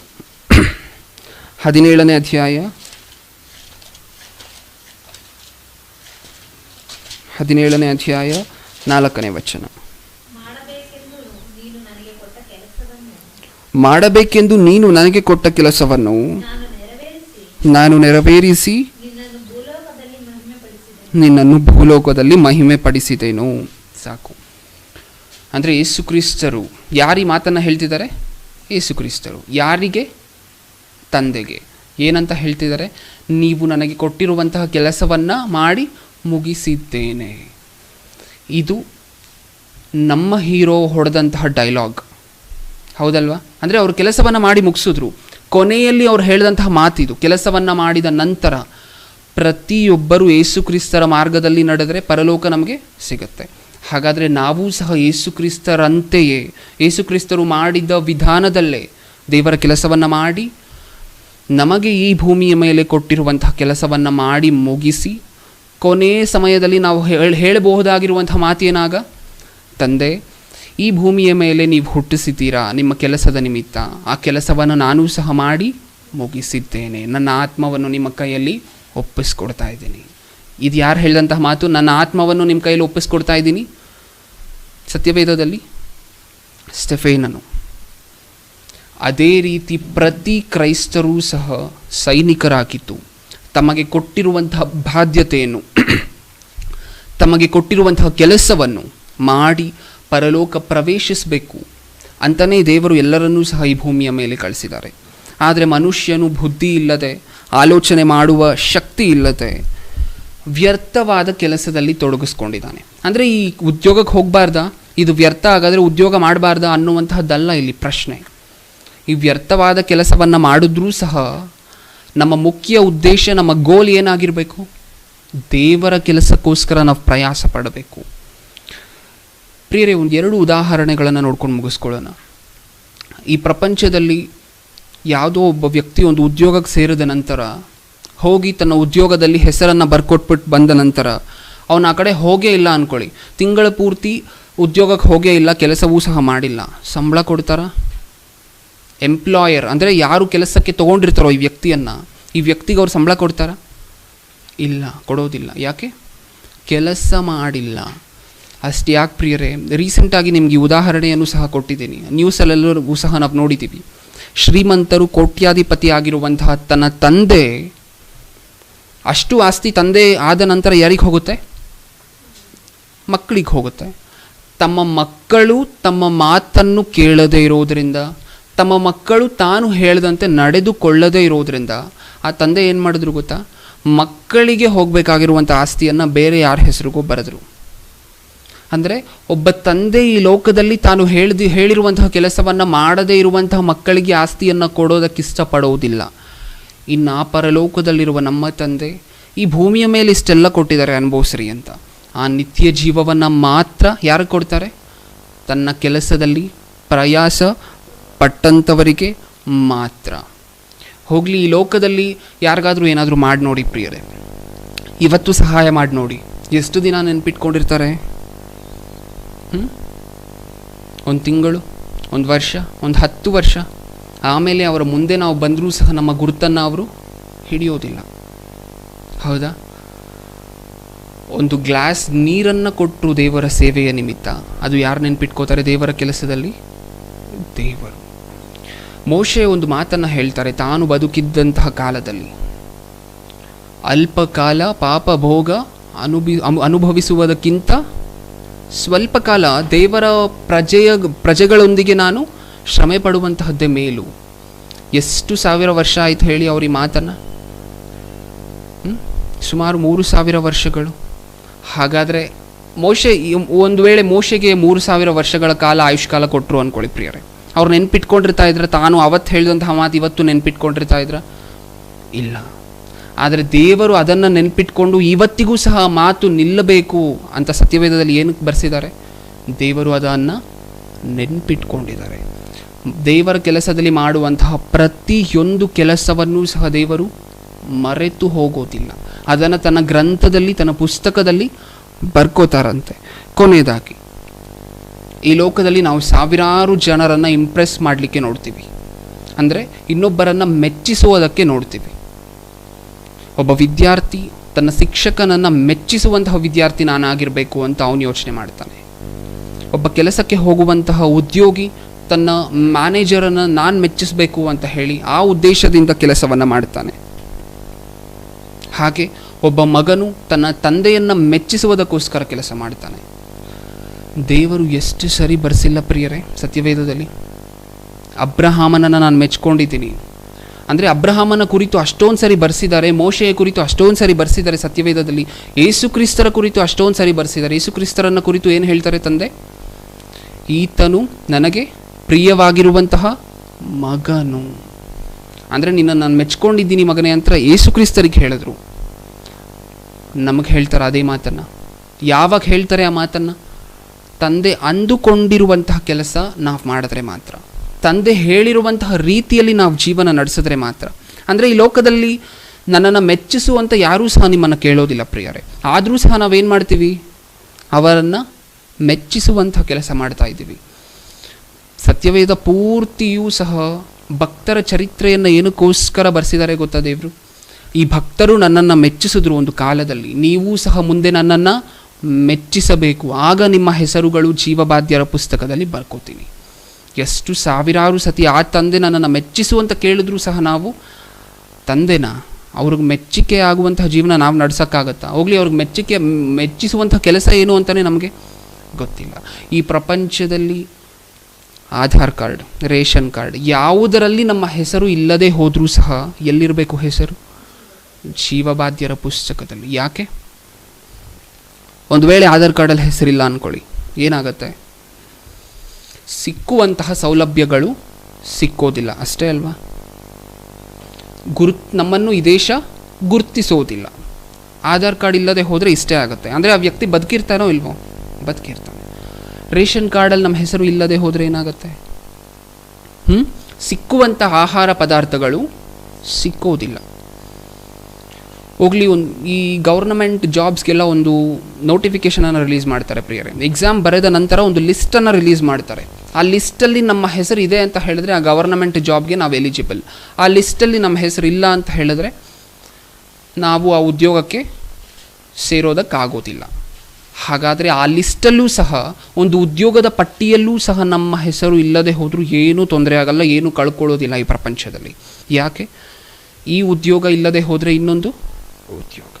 17ನೇ ಅಧ್ಯಾಯ 4ನೇ ವಚನ. ಮಾಡಬೇಕೆಂದು ನೀನು ನನಗೆ ಕೊಟ್ಟ ಕೆಲಸವನ್ನು ನಾನು ನೆರವೇರಿಸಿ ನಿನ್ನನ್ನು ಭೂಲೋಕದಲ್ಲಿ ಮಹಿಮೆ ಪಡಿಸಿದೆನು. ಸಾಕು. ಅಂದರೆ ಯೇಸು ಕ್ರಿಸ್ತರು ಯಾರಿ ಮಾತನ್ನು ಹೇಳ್ತಿದ್ದಾರೆ? ಯೇಸು ಕ್ರಿಸ್ತರು ಯಾರಿಗೆ? ತಂದೆಗೆ. ಏನಂತ ಹೇಳ್ತಿದ್ದಾರೆ? ನೀವು ನನಗೆ ಕೊಟ್ಟಿರುವಂತಹ ಕೆಲಸವನ್ನು ಮಾಡಿ ಮುಗಿಸಿದ್ದೇನೆ. ಇದು ನಮ್ಮ ಹೀರೋ ಹೊಡೆದಂತಹ ಡೈಲಾಗ್, ಹೌದಲ್ವಾ? ಅಂದರೆ ಅವರು ಕೆಲಸವನ್ನು ಮಾಡಿ ಮುಗಿಸಿದ್ರು. ಕೊನೆಯಲ್ಲಿ ಅವ್ರು ಹೇಳಿದಂತಹ ಮಾತಿದು, ಕೆಲಸವನ್ನು ಮಾಡಿದ ನಂತರ ಪ್ರತಿಯೊಬ್ಬರು ಯೇಸು ಕ್ರಿಸ್ತರ ಮಾರ್ಗದಲ್ಲಿ ನಡೆದರೆ ಪರಲೋಕ ನಮಗೆ ಸಿಗುತ್ತೆ. ಹಾಗಾದರೆ ನಾವು ಸಹ ಯೇಸು ಕ್ರಿಸ್ತರಂತೆಯೇ, ಯೇಸು ಕ್ರಿಸ್ತರು ಮಾಡಿದ ವಿಧಾನದಲ್ಲೇ ದೇವರ ಕೆಲಸವನ್ನು ಮಾಡಿ, ನಮಗೆ ಈ ಭೂಮಿಯ ಮೇಲೆ ಕೊಟ್ಟಿರುವಂತಹ ಕೆಲಸವನ್ನು ಮಾಡಿ ಮುಗಿಸಿ, ಕೊನೆಯ ಸಮಯದಲ್ಲಿ ನಾವು ಹೇಳಬಹುದಾಗಿರುವಂತಹ ಮಾತೇನಾಗ, ತಂದೆ ಈ ಭೂಮಿಯ ಮೇಲೆ ನೀವು ಹುಟ್ಟಿಸಿದ್ದೀರಾ ನಿಮ್ಮ ಕೆಲಸದ ನಿಮಿತ್ತ, ಆ ಕೆಲಸವನ್ನು ನಾನೂ ಸಹ ಮಾಡಿ ಮುಗಿಸಿದ್ದೇನೆ, ನನ್ನ ಆತ್ಮವನ್ನು ನಿಮ್ಮ ಕೈಯಲ್ಲಿ ಒಪ್ಪಿಸ್ಕೊಡ್ತಾ ಇದ್ದೀನಿ. ಇದು ಯಾರು ಹೇಳಿದಂತಹ ಮಾತು? ನನ್ನ ಆತ್ಮವನ್ನು ನಿಮ್ಮ ಕೈಯಲ್ಲಿ ಒಪ್ಪಿಸ್ಕೊಡ್ತಾ ಇದ್ದೀನಿ. ಸತ್ಯವೇದದಲ್ಲಿ ಸ್ಟೆಫೇನನು. ಅದೇ ರೀತಿ ಪ್ರತಿ ಕ್ರೈಸ್ತರೂ ಸಹ ಸೈನಿಕರಾಗಿದ್ದು ತಮಗೆ ಕೊಟ್ಟಿರುವಂತಹ ಬಾಧ್ಯತೆಯನ್ನು, ತಮಗೆ ಕೊಟ್ಟಿರುವಂತಹ ಕೆಲಸವನ್ನು ಮಾಡಿ ಪರಲೋಕ ಪ್ರವೇಶಿಸಬೇಕು ಅಂತಲೇ ದೇವರು ಎಲ್ಲರನ್ನೂ ಸಹ ಈ ಭೂಮಿಯ ಮೇಲೆ ಕಳಿಸಿದ್ದಾರೆ. ಆದರೆ ಮನುಷ್ಯನು ಬುದ್ಧಿ ಇಲ್ಲದೆ, ಆಲೋಚನೆ ಮಾಡುವ ಶಕ್ತಿ ಇಲ್ಲದೆ ವ್ಯರ್ಥವಾದ ಕೆಲಸದಲ್ಲಿ ತೊಡಗಿಸ್ಕೊಂಡಿದ್ದಾನೆ. ಅಂದರೆ ಈ ಉದ್ಯೋಗಕ್ಕೆ ಹೋಗಬಾರ್ದಾ, ಇದು ವ್ಯರ್ಥ ಆಗಾದರೆ ಉದ್ಯೋಗ ಮಾಡಬಾರ್ದಾ ಅನ್ನುವಂತಹದ್ದಲ್ಲ ಇಲ್ಲಿ ಪ್ರಶ್ನೆ. ಈ ವ್ಯರ್ಥವಾದ ಕೆಲಸವನ್ನು ಮಾಡಿದ್ರೂ ಸಹ ನಮ್ಮ ಮುಖ್ಯ ಉದ್ದೇಶ, ನಮ್ಮ ಗೋಲ್ ಏನಾಗಿರಬೇಕು? ದೇವರ ಕೆಲಸಕ್ಕೋಸ್ಕರ ನಾವು ಪ್ರಯಾಸ ಪಡಬೇಕು. ಪ್ರಿಯರೇ, ಒಂದು 2 ಉದಾಹರಣೆಗಳನ್ನು ನೋಡ್ಕೊಂಡು ಮುಗಿಸ್ಕೊಳ್ಳೋಣ. ಈ ಪ್ರಪಂಚದಲ್ಲಿ ಯಾವುದೋ ಒಬ್ಬ ವ್ಯಕ್ತಿ ಒಂದು ಉದ್ಯೋಗಕ್ಕೆ ಸೇರಿದ ನಂತರ ಹೋಗಿ ತನ್ನ ಉದ್ಯೋಗದಲ್ಲಿ ಹೆಸರನ್ನು ಬರ್ಕೊಟ್ಬಿಟ್ಟು ಬಂದ ನಂತರ ಅವನು ಆ ಕಡೆ ಹೋಗೇ ಇಲ್ಲ ಅಂದ್ಕೊಳ್ಳಿ, ತಿಂಗಳ ಪೂರ್ತಿ ಉದ್ಯೋಗಕ್ಕೆ ಹೋಗೇ ಇಲ್ಲ, ಕೆಲಸವೂ ಸಹ ಮಾಡಿಲ್ಲ, ಸಂಬಳ ಕೊಡ್ತಾರಾ? ಎಂಪ್ಲಾಯರ್ ಅಂದರೆ ಯಾರು ಕೆಲಸಕ್ಕೆ ತೊಗೊಂಡಿರ್ತಾರೋ ಈ ವ್ಯಕ್ತಿಯನ್ನು, ಈ ವ್ಯಕ್ತಿಗೆ ಅವ್ರು ಸಂಬಳ ಕೊಡ್ತಾರಾ? ಇಲ್ಲ, ಕೊಡೋದಿಲ್ಲ. ಯಾಕೆ? ಕೆಲಸ ಮಾಡಿಲ್ಲ. ಅಷ್ಟು ಯಾಕೆ ಪ್ರಿಯರೇ? ರೀಸೆಂಟಾಗಿ ನಿಮಗೆ ಉದಾಹರಣೆಯನ್ನು ಸಹ ಕೊಟ್ಟಿದ್ದೀನಿ, ನ್ಯೂಸಲ್ಲೆಲ್ಲರಿಗೂ ಸಹ ನಾವು ನೋಡಿದ್ದೀವಿ. ಶ್ರೀಮಂತರು, ಕೋಟ್ಯಾಧಿಪತಿ ಆಗಿರುವಂತಹ ತನ್ನ ತಂದೆ ಅಷ್ಟು ಆಸ್ತಿ ತಂದೆ ಆದ ನಂತರ ಯಾರಿಗೆ ಹೋಗುತ್ತೆ? ಮಕ್ಕಳಿಗೆ ಹೋಗುತ್ತೆ. ತಮ್ಮ ಮಕ್ಕಳು ತಮ್ಮ ಮಾತನ್ನು ಕೇಳದೇ ಇರೋದರಿಂದ, ತಮ್ಮ ಮಕ್ಕಳು ತಾನು ಹೇಳಿದಂತೆ ನಡೆದುಕೊಳ್ಳದೇ ಇರೋದರಿಂದ ಆ ತಂದೆ ಏನು ಮಾಡಿದ್ರು ಗೊತ್ತಾ? ಮಕ್ಕಳಿಗೆ ಹೋಗಬೇಕಾಗಿರುವಂಥ ಆಸ್ತಿಯನ್ನು ಬೇರೆ ಯಾರ ಹೆಸರಿಗೂ ಬರೆದ್ರು. ಅಂದರೆ ಒಬ್ಬ ತಂದೆ ಈ ಲೋಕದಲ್ಲಿ ತಾನು ಹೇಳಿರುವಂತಹ ಕೆಲಸವನ್ನು ಮಾಡದೇ ಇರುವಂತಹ ಮಕ್ಕಳಿಗೆ ಆಸ್ತಿಯನ್ನು ಕೊಡೋದಕ್ಕೆ ಇಷ್ಟಪಡೋದಿಲ್ಲ. ಇನ್ನು ಆ ಪರಲೋಕದಲ್ಲಿರುವ ನಮ್ಮ ತಂದೆ ಈ ಭೂಮಿಯ ಮೇಲೆ ಇಷ್ಟೆಲ್ಲ ಕೊಟ್ಟಿದ್ದಾರೆ ಅನುಭವಿಸ್ರಿ ಅಂತ. ಆ ನಿತ್ಯ ಜೀವವನ್ನು ಮಾತ್ರ ಯಾರು ಕೊಡ್ತಾರೆ? ತನ್ನ ಕೆಲಸದಲ್ಲಿ ಪ್ರಯಾಸ ಪಟ್ಟಂಥವರಿಗೆ ಮಾತ್ರ. ಹೋಗಲಿ, ಈ ಲೋಕದಲ್ಲಿ ಯಾರಿಗಾದರೂ ಏನಾದರೂ ಮಾಡಿ ನೋಡಿ ಪ್ರಿಯರೇ, ಇವತ್ತು ಸಹಾಯ ಮಾಡಿ ನೋಡಿ, ಎಷ್ಟು ದಿನ ನೆನ್ಪಿಟ್ಕೊಂಡಿರ್ತಾರೆ? 1 ತಿಂಗಳು, 1 ವರ್ಷ, 10 ವರ್ಷ. ಆಮೇಲೆ ಅವರ ಮುಂದೆ ನಾವು ಬಂದರೂ ಸಹ ನಮ್ಮ ಗುರುತನ್ನು ಅವರು ಹಿಡಿಯೋದಿಲ್ಲ. ಹೌದಾ? ಒಂದು ಗ್ಲಾಸ್ ನೀರನ್ನು ಕೊಟ್ಟರು ದೇವರ ಸೇವೆಯ ನಿಮಿತ್ತ, ಅದು ಯಾರು ನೆನ್ಪಿಟ್ಕೋತಾರೆ ದೇವರ ಕೆಲಸದಲ್ಲಿ? ದೇವರು. ಮೋಶೆ ಒಂದು ಮಾತನ್ನು ಹೇಳ್ತಾರೆ, ತಾನು ಬದುಕಿದ್ದಂತಹ ಕಾಲದಲ್ಲಿ ಅಲ್ಪ ಕಾಲ ಪಾಪ ಭೋಗ ಅನುಭವಿಸುವುದಕ್ಕಿಂತ ಸ್ವಲ್ಪ ಕಾಲ ದೇವರ ಪ್ರಜೆಗಳೊಂದಿಗೆ ನಾನು ಶ್ರಮೆ ಪಡುವಂತಹದ್ದೇ ಮೇಲು. ಎಷ್ಟು 1000 ವರ್ಷ ಆಯಿತು ಹೇಳಿ ಅವ್ರ ಈ ಮಾತನ್ನು? ಸುಮಾರು 3000 ವರ್ಷಗಳು. ಹಾಗಾದರೆ ಮೋಶೆ, ಒಂದು ವೇಳೆ ಮೋಶೆಗೆ 3000 ವರ್ಷಗಳ ಕಾಲ ಆಯುಷ್ಕಾಲ ಕೊಟ್ಟರು ಅಂದ್ಕೊಳ್ಳಿ ಪ್ರಿಯರೇ, ಅವ್ರು ನೆನ್ಪಿಟ್ಕೊಂಡಿರ್ತಾ ಇದ್ರೆ ತಾನು ಅವತ್ತು ಹೇಳಿದಂತಹ ಮಾತು ಇವತ್ತು ನೆನ್ಪಿಟ್ಕೊಂಡಿರ್ತಾ ಇದ್ರ? ಇಲ್ಲ. ಆದರೆ ದೇವರು ಅದನ್ನು ನೆನ್ಪಿಟ್ಕೊಂಡು ಇವತ್ತಿಗೂ ಸಹ ಮಾತು ನಿಲ್ಲಬೇಕು ಅಂತ ಸತ್ಯವೇದದಲ್ಲಿ ಏನಕ್ಕೆ ಬರೆಸಿದ್ದಾರೆ? ದೇವರು ಅದನ್ನು ನೆನ್ಪಿಟ್ಕೊಂಡಿದ್ದಾರೆ. ದೇವರ ಕೆಲಸದಲ್ಲಿ ಮಾಡುವಂತಹ ಪ್ರತಿಯೊಂದು ಕೆಲಸವನ್ನೂ ಸಹ ದೇವರು ಮರೆತು ಹೋಗೋದಿಲ್ಲ. ಅದನ್ನು ತನ್ನ ಗ್ರಂಥದಲ್ಲಿ, ತನ್ನ ಪುಸ್ತಕದಲ್ಲಿ ಬರ್ಕೋತಾರಂತೆ. ಕೊನೆಯದಾಗಿ, ಈ ಲೋಕದಲ್ಲಿ ನಾವು ಸಾವಿರಾರು ಜನರನ್ನು ಇಂಪ್ರೆಸ್ ಮಾಡಲಿಕ್ಕೆ ನೋಡ್ತೀವಿ, ಅಂದರೆ ಇನ್ನೊಬ್ಬರನ್ನು ಮೆಚ್ಚಿಸುವುದಕ್ಕೆ ನೋಡ್ತೀವಿ. ಒಬ್ಬ ವಿದ್ಯಾರ್ಥಿ ತನ್ನ ಶಿಕ್ಷಕನನ್ನು ಮೆಚ್ಚಿಸುವಂತಹ ವಿದ್ಯಾರ್ಥಿ ನಾನಾಗಿರಬೇಕು ಅಂತ ಅವನು ಯೋಚನೆ ಮಾಡ್ತಾನೆ. ಒಬ್ಬ ಕೆಲಸಕ್ಕೆ ಹೋಗುವಂತಹ ಉದ್ಯೋಗಿ ತನ್ನ ಮ್ಯಾನೇಜರನ್ನು ನಾನು ಮೆಚ್ಚಿಸಬೇಕು ಅಂತ ಹೇಳಿ ಆ ಉದ್ದೇಶದಿಂದ ಕೆಲಸವನ್ನು ಮಾಡ್ತಾನೆ. ಹಾಗೆ ಒಬ್ಬ ಮಗನು ತನ್ನ ತಂದೆಯನ್ನು ಮೆಚ್ಚಿಸುವುದಕ್ಕೋಸ್ಕರ ಕೆಲಸ ಮಾಡ್ತಾನೆ. ದೇವರು ಎಷ್ಟು ಸರಿ ಬರೆಸಿಲ್ಲ ಪ್ರಿಯರೇ ಸತ್ಯವೇದದಲ್ಲಿ. ಅಬ್ರಹಾಮನನ್ನು ನಾನು ಮೆಚ್ಕೊಂಡಿದ್ದೀನಿ ಅಂದರೆ ಅಬ್ರಹಾಮನ ಕುರಿತು ಅಷ್ಟೊಂದು ಸರಿ ಬರೆಸಿದ್ದಾರೆ, ಮೋಶೆಯ ಕುರಿತು ಅಷ್ಟೊಂದು ಸರಿ ಬರೆಸಿದ್ದಾರೆ ಸತ್ಯವೇದದಲ್ಲಿ. ಯೇಸು ಕ್ರಿಸ್ತರ ಕುರಿತು ಅಷ್ಟೊಂದು ಸರಿ ಬರೆಸಿದ್ದಾರೆ. ಯೇಸು ಕ್ರಿಸ್ತರನ್ನ ಕುರಿತು ಏನು ಹೇಳ್ತಾರೆ ತಂದೆ? ಈತನು ನನಗೆ ಪ್ರಿಯವಾಗಿರುವಂತಹ ಮಗನು. ಅಂದರೆ ನಿನ್ನ ನಾನು ಮೆಚ್ಕೊಂಡಿದ್ದೀನಿ ಮಗನೇ ಅಂತ ಯೇಸು ಕ್ರಿಸ್ತರಿಗೆ ಹೇಳಿದ್ರು. ನಮಗೆ ಹೇಳ್ತಾರೆ ಅದೇ ಮಾತನ್ನು. ಯಾವಾಗ ಹೇಳ್ತಾರೆ ಆ ಮಾತನ್ನು? ತಂದೆ ಅಂದುಕೊಂಡಿರುವಂತಹ ಕೆಲಸ ನಾವು ಮಾಡಿದ್ರೆ ಮಾತ್ರ, ತಂದೆ ಹೇಳಿರುವಂತಹ ರೀತಿಯಲ್ಲಿ ನಾವು ಜೀವನ ನಡೆಸಿದ್ರೆ ಮಾತ್ರ. ಅಂದರೆ ಈ ಲೋಕದಲ್ಲಿ ನನ್ನನ್ನು ಮೆಚ್ಚಿಸುವಂಥ ಯಾರೂ ಸಹ ನಿಮ್ಮನ್ನು ಕೇಳೋದಿಲ್ಲ ಪ್ರಿಯರೇ. ಆದರೂ ಸಹ ನಾವೇನು ಮಾಡ್ತೀವಿ? ಅವರನ್ನು ಮೆಚ್ಚಿಸುವಂಥ ಕೆಲಸ ಮಾಡ್ತಾ ಇದ್ದೀವಿ. ಸತ್ಯವೇದ ಪೂರ್ತಿಯೂ ಸಹ ಭಕ್ತರ ಚರಿತ್ರೆಯನ್ನು ಏನಕ್ಕೋಸ್ಕರ ಬರೆಸಿದ್ದಾರೆ ಗೊತ್ತಾ ದೇವರು? ಈ ಭಕ್ತರು ನನ್ನನ್ನು ಮೆಚ್ಚಿಸಿದ್ರು ಒಂದು ಕಾಲದಲ್ಲಿ, ನೀವೂ ಸಹ ಮುಂದೆ ನನ್ನನ್ನು ಮೆಚ್ಚಿಸಬೇಕು, ಆಗ ನಿಮ್ಮ ಹೆಸರುಗಳು ಜೀವಬಾಧ್ಯರ ಪುಸ್ತಕದಲ್ಲಿ ಬರ್ಕೋತೀನಿ. ಎಷ್ಟು ಸಾವಿರಾರು ಸತಿ ಆ ತಂದೆ ನನ್ನನ್ನು ಮೆಚ್ಚಿಸುವಂತ ಕೇಳಿದ್ರೂ ಸಹ ನಾವು ತಂದೆನ ಅವ್ರಿಗೆ ಮೆಚ್ಚುಗೆ ಆಗುವಂತಹ ಜೀವನ ನಾವು ನಡೆಸೋಕ್ಕಾಗತ್ತಾ? ಹೋಗ್ಲಿ, ಅವ್ರಿಗೆ ಮೆಚ್ಚಿಸುವಂಥ ಕೆಲಸ ಏನು ಅಂತಲೇ ನಮಗೆ ಗೊತ್ತಿಲ್ಲ. ಈ ಪ್ರಪಂಚದಲ್ಲಿ ಆಧಾರ್ ಕಾರ್ಡ್, ರೇಷನ್ ಕಾರ್ಡ್, ಯಾವುದರಲ್ಲಿ ನಮ್ಮ ಹೆಸರು ಇಲ್ಲದೆ ಹೋದರೂ ಸಹ ಎಲ್ಲಿರಬೇಕು ಹೆಸರು? ಜೀವಬಾಧ್ಯರ ಪುಸ್ತಕದಲ್ಲಿ. ಯಾಕೆ? ಒಂದು ವೇಳೆ ಆಧಾರ್ ಕಾರ್ಡಲ್ಲಿ ಹೆಸರಿಲ್ಲ ಅಂದ್ಕೊಳ್ಳಿ, ಏನಾಗುತ್ತೆ? ಸಿಕ್ಕುವಂತಹ ಸೌಲಭ್ಯಗಳು ಸಿಕ್ಕೋದಿಲ್ಲ, ಅಷ್ಟೇ ಅಲ್ವಾ? ನಮ್ಮನ್ನು ಈ ದೇಶ ಗುರುತಿಸೋದಿಲ್ಲ. ಆಧಾರ್ ಕಾರ್ಡ್ ಇಲ್ಲದೆ ಹೋದರೆ ಇಷ್ಟೇ ಆಗುತ್ತೆ. ಅಂದರೆ ಆ ವ್ಯಕ್ತಿ ಬದುಕಿರ್ತಾನೋ ಇಲ್ವೋ? ಬದುಕಿರ್ತಾನೆ. ರೇಷನ್ ಕಾರ್ಡಲ್ಲಿ ನಮ್ಮ ಹೆಸರು ಇಲ್ಲದೆ ಹೋದರೆ ಏನಾಗುತ್ತೆ? ಸಿಕ್ಕುವಂತಹ ಆಹಾರ ಪದಾರ್ಥಗಳು ಸಿಕ್ಕೋದಿಲ್ಲ. ಹೋಗ್ಲಿ, ಈ ಗೌರ್ನಮೆಂಟ್ ಜಾಬ್ಸ್ಗೆಲ್ಲ ಒಂದು ನೋಟಿಫಿಕೇಷನನ್ನು ರಿಲೀಸ್ ಮಾಡ್ತಾರೆ ಪ್ರಿಯರೇ. ಎಕ್ಸಾಮ್ ಬರೆದ ನಂತರ ಒಂದು ಲಿಸ್ಟನ್ನು ರಿಲೀಸ್ ಮಾಡ್ತಾರೆ. ಆ ಲಿಸ್ಟಲ್ಲಿ ನಮ್ಮ ಹೆಸರು ಇದೆ ಅಂತ ಹೇಳಿದ್ರೆ ಆ ಗವರ್ನಮೆಂಟ್ ಜಾಬ್ಗೆ ನಾವು ಎಲಿಜಿಬಲ್. ಆ ಲಿಸ್ಟಲ್ಲಿ ನಮ್ಮ ಹೆಸರು ಇಲ್ಲ ಅಂತ ಹೇಳಿದ್ರೆ ನಾವು ಆ ಉದ್ಯೋಗಕ್ಕೆ ಸೇರೋದಕ್ಕಾಗೋದಿಲ್ಲ. ಹಾಗಾದರೆ ಆ ಲಿಸ್ಟಲ್ಲೂ ಸಹ, ಒಂದು ಉದ್ಯೋಗದ ಪಟ್ಟಿಯಲ್ಲೂ ಸಹ ನಮ್ಮ ಹೆಸರು ಇಲ್ಲದೆ ಹೋದರೂ ಏನೂ ತೊಂದರೆ ಆಗಲ್ಲ, ಏನೂ ಕಳ್ಕೊಳ್ಳೋದಿಲ್ಲ ಈ ಪ್ರಪಂಚದಲ್ಲಿ. ಯಾಕೆ? ಈ ಉದ್ಯೋಗ ಇಲ್ಲದೆ ಹೋದರೆ ಇನ್ನೊಂದು ಉದ್ಯೋಗ.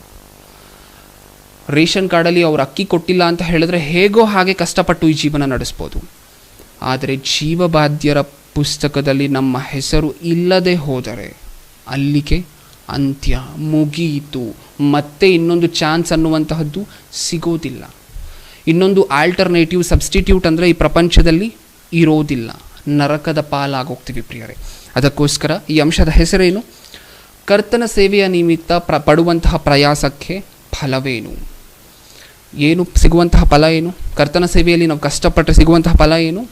ರೇಷನ್ ಕಾರ್ಡಲ್ಲಿ ಅವ್ರು ಅಕ್ಕಿ ಕೊಟ್ಟಿಲ್ಲ ಅಂತ ಹೇಳಿದ್ರೆ ಹೇಗೋ ಹಾಗೆ ಕಷ್ಟಪಟ್ಟು ಈ ಜೀವನ ನಡೆಸ್ಬೋದು. ಆದರೆ ಜೀವಬಾಧ್ಯರ ಪುಸ್ತಕದಲ್ಲಿ ನಮ್ಮ ಹೆಸರು ಇಲ್ಲದೆ ಹೋದರೆ ಅಲ್ಲಿಗೆ ಅಂತ್ಯ, ಮುಗಿಯಿತು. ಮತ್ತೆ ಇನ್ನೊಂದು ಚಾನ್ಸ್ ಅನ್ನುವಂತಹದ್ದು ಸಿಗೋದಿಲ್ಲ. ಇನ್ನೊಂದು ಆಲ್ಟರ್ನೇಟಿವ್, ಸಬ್ಸ್ಟಿಟ್ಯೂಟ್ ಅಂದರೆ ಈ ಪ್ರಪಂಚದಲ್ಲಿ ಇರೋದಿಲ್ಲ. ನರಕದ ಪಾಲಾಗೋಗ್ತೀವಿ ಪ್ರಿಯರೇ. ಅದಕ್ಕೋಸ್ಕರ ಈ ಅಂಶದ ಹೆಸರೇನು? ಕರ್ತನ ಸೇವೆಯ ನಿಮಿತ್ತ ಪಡುವಂತಹ ಪ್ರಯಾಸಕ್ಕೆ ಫಲವೇನು? ಏನು ಸಿಗುವಂತಹ ಫಲ ಏನು? ಕರ್ತನ ಸೇವೆಯಲ್ಲಿ ನಾವು ಕಷ್ಟಪಟ್ಟರೆ ಸಿಗುವಂತಹ ಫಲ ಏನು?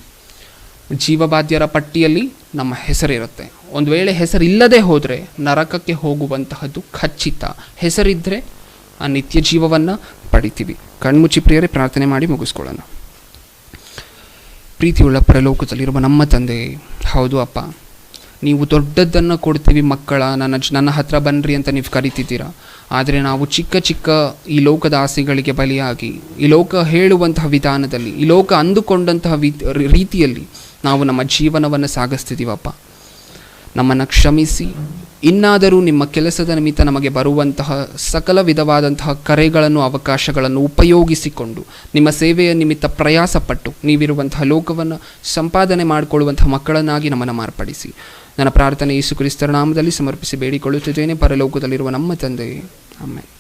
ಜೀವಬಾಧ್ಯರ ಪಟ್ಟಿಯಲ್ಲಿ ನಮ್ಮ ಹೆಸರಿರುತ್ತೆ. ಒಂದು ವೇಳೆ ಹೆಸರಿಲ್ಲದೆ ಹೋದರೆ ನರಕಕ್ಕೆ ಹೋಗುವಂತಹದ್ದು ಖಚಿತ. ಹೆಸರಿದ್ದರೆ ಆ ನಿತ್ಯ ಜೀವವನ್ನು ಪಡಿತೀವಿ. ಕಣ್ಮುಚ್ಚಿ ಪ್ರಿಯರೇ ಪ್ರಾರ್ಥನೆ ಮಾಡಿ ಮುಗಿಸ್ಕೊಳ್ಳೋಣ. ಪ್ರೀತಿಯುಳ್ಳ ಪರಲೋಕದಲ್ಲಿರುವ ನಮ್ಮ ತಂದೆ, ಹೌದು ಅಪ್ಪ, ನೀವು ದೊಡ್ಡದನ್ನು ಕೊಡ್ತೀವಿ ಮಕ್ಕಳ, ನನ್ನ ಹತ್ರ ಬನ್ನಿರಿ ಅಂತ ನೀವು ಕರಿತಿದ್ದೀರಾ. ಆದರೆ ನಾವು ಚಿಕ್ಕ ಚಿಕ್ಕ ಈ ಲೋಕದ ಆಸೆಗಳಿಗೆ ಬಲಿಯಾಗಿ, ಈ ಲೋಕ ಹೇಳುವಂತಹ ವಿಧಾನದಲ್ಲಿ, ಈ ಲೋಕ ಅಂದುಕೊಂಡಂತಹ ರೀತಿಯಲ್ಲಿ ನಾವು ನಮ್ಮ ಜೀವನವನ್ನು ಸಾಗಿಸ್ತಿದ್ದೀವಪ್ಪ. ನಮ್ಮನ್ನು ಕ್ಷಮಿಸಿ. ಇನ್ನಾದರೂ ನಿಮ್ಮ ಕೆಲಸದ ನಿಮಿತ್ತ ನಮಗೆ ಬರುವಂತಹ ಸಕಲ ವಿಧವಾದಂತಹ ಕರೆಗಳನ್ನು, ಅವಕಾಶಗಳನ್ನು ಉಪಯೋಗಿಸಿಕೊಂಡು ನಿಮ್ಮ ಸೇವೆಯ ನಿಮಿತ್ತ ಪ್ರಯಾಸಪಟ್ಟು ನೀವಿರುವಂತಹ ಲೋಕವನ್ನು ಸಂಪಾದನೆ ಮಾಡಿಕೊಳ್ಳುವಂತಹ ಮಕ್ಕಳನ್ನಾಗಿ ನಮ್ಮನ್ನು ಮಾರ್ಪಡಿಸಿ. ನನ್ನ ಪ್ರಾರ್ಥನೆ ಯೇಸು ಕ್ರಿಸ್ತರ ನಾಮದಲ್ಲಿ ಸಮರ್ಪಿಸಿ ಬೇಡಿಕೊಳ್ಳುತ್ತಿದ್ದೇನೆ, ಪರಲೋಕದಲ್ಲಿರುವ ನಮ್ಮ ತಂದೆ. ಆಮೆನ್.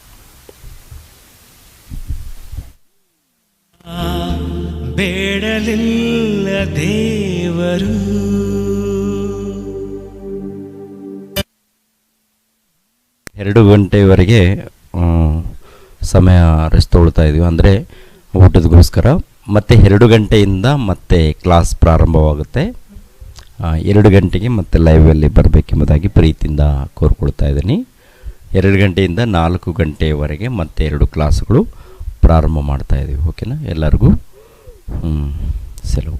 ಬೇಡಲಿಲ್ಲ ದೇವರು, ಎರಡು ಗಂಟೆವರೆಗೆ ಸಮಯ ರೆಸ್ಟ್ ತೊಗೊಳ್ತಾ ಇದ್ದೀವಿ, ಅಂದರೆ ಊಟದಗೋಸ್ಕರ. ಮತ್ತು 2 ಗಂಟೆಯಿಂದ ಮತ್ತೆ ಕ್ಲಾಸ್ ಪ್ರಾರಂಭವಾಗುತ್ತೆ. 2 ಗಂಟೆಗೆ ಮತ್ತೆ ಲೈವಲ್ಲಿ ಬರಬೇಕೆಂಬುದಾಗಿ ಪ್ರೀತಿಯಿಂದ ಕೋರ್ಕೊಳ್ತಾ ಇದ್ದೀನಿ. 2 ಗಂಟೆಯಿಂದ 4 ಗಂಟೆಯವರೆಗೆ ಮತ್ತೆ 2 ಕ್ಲಾಸ್ಗಳು ಪ್ರಾರಂಭ ಮಾಡ್ತಾ ಇದ್ದೀವಿ. ಓಕೆನಾ? ಎಲ್ಲರಿಗೂ ಸೆಲವು.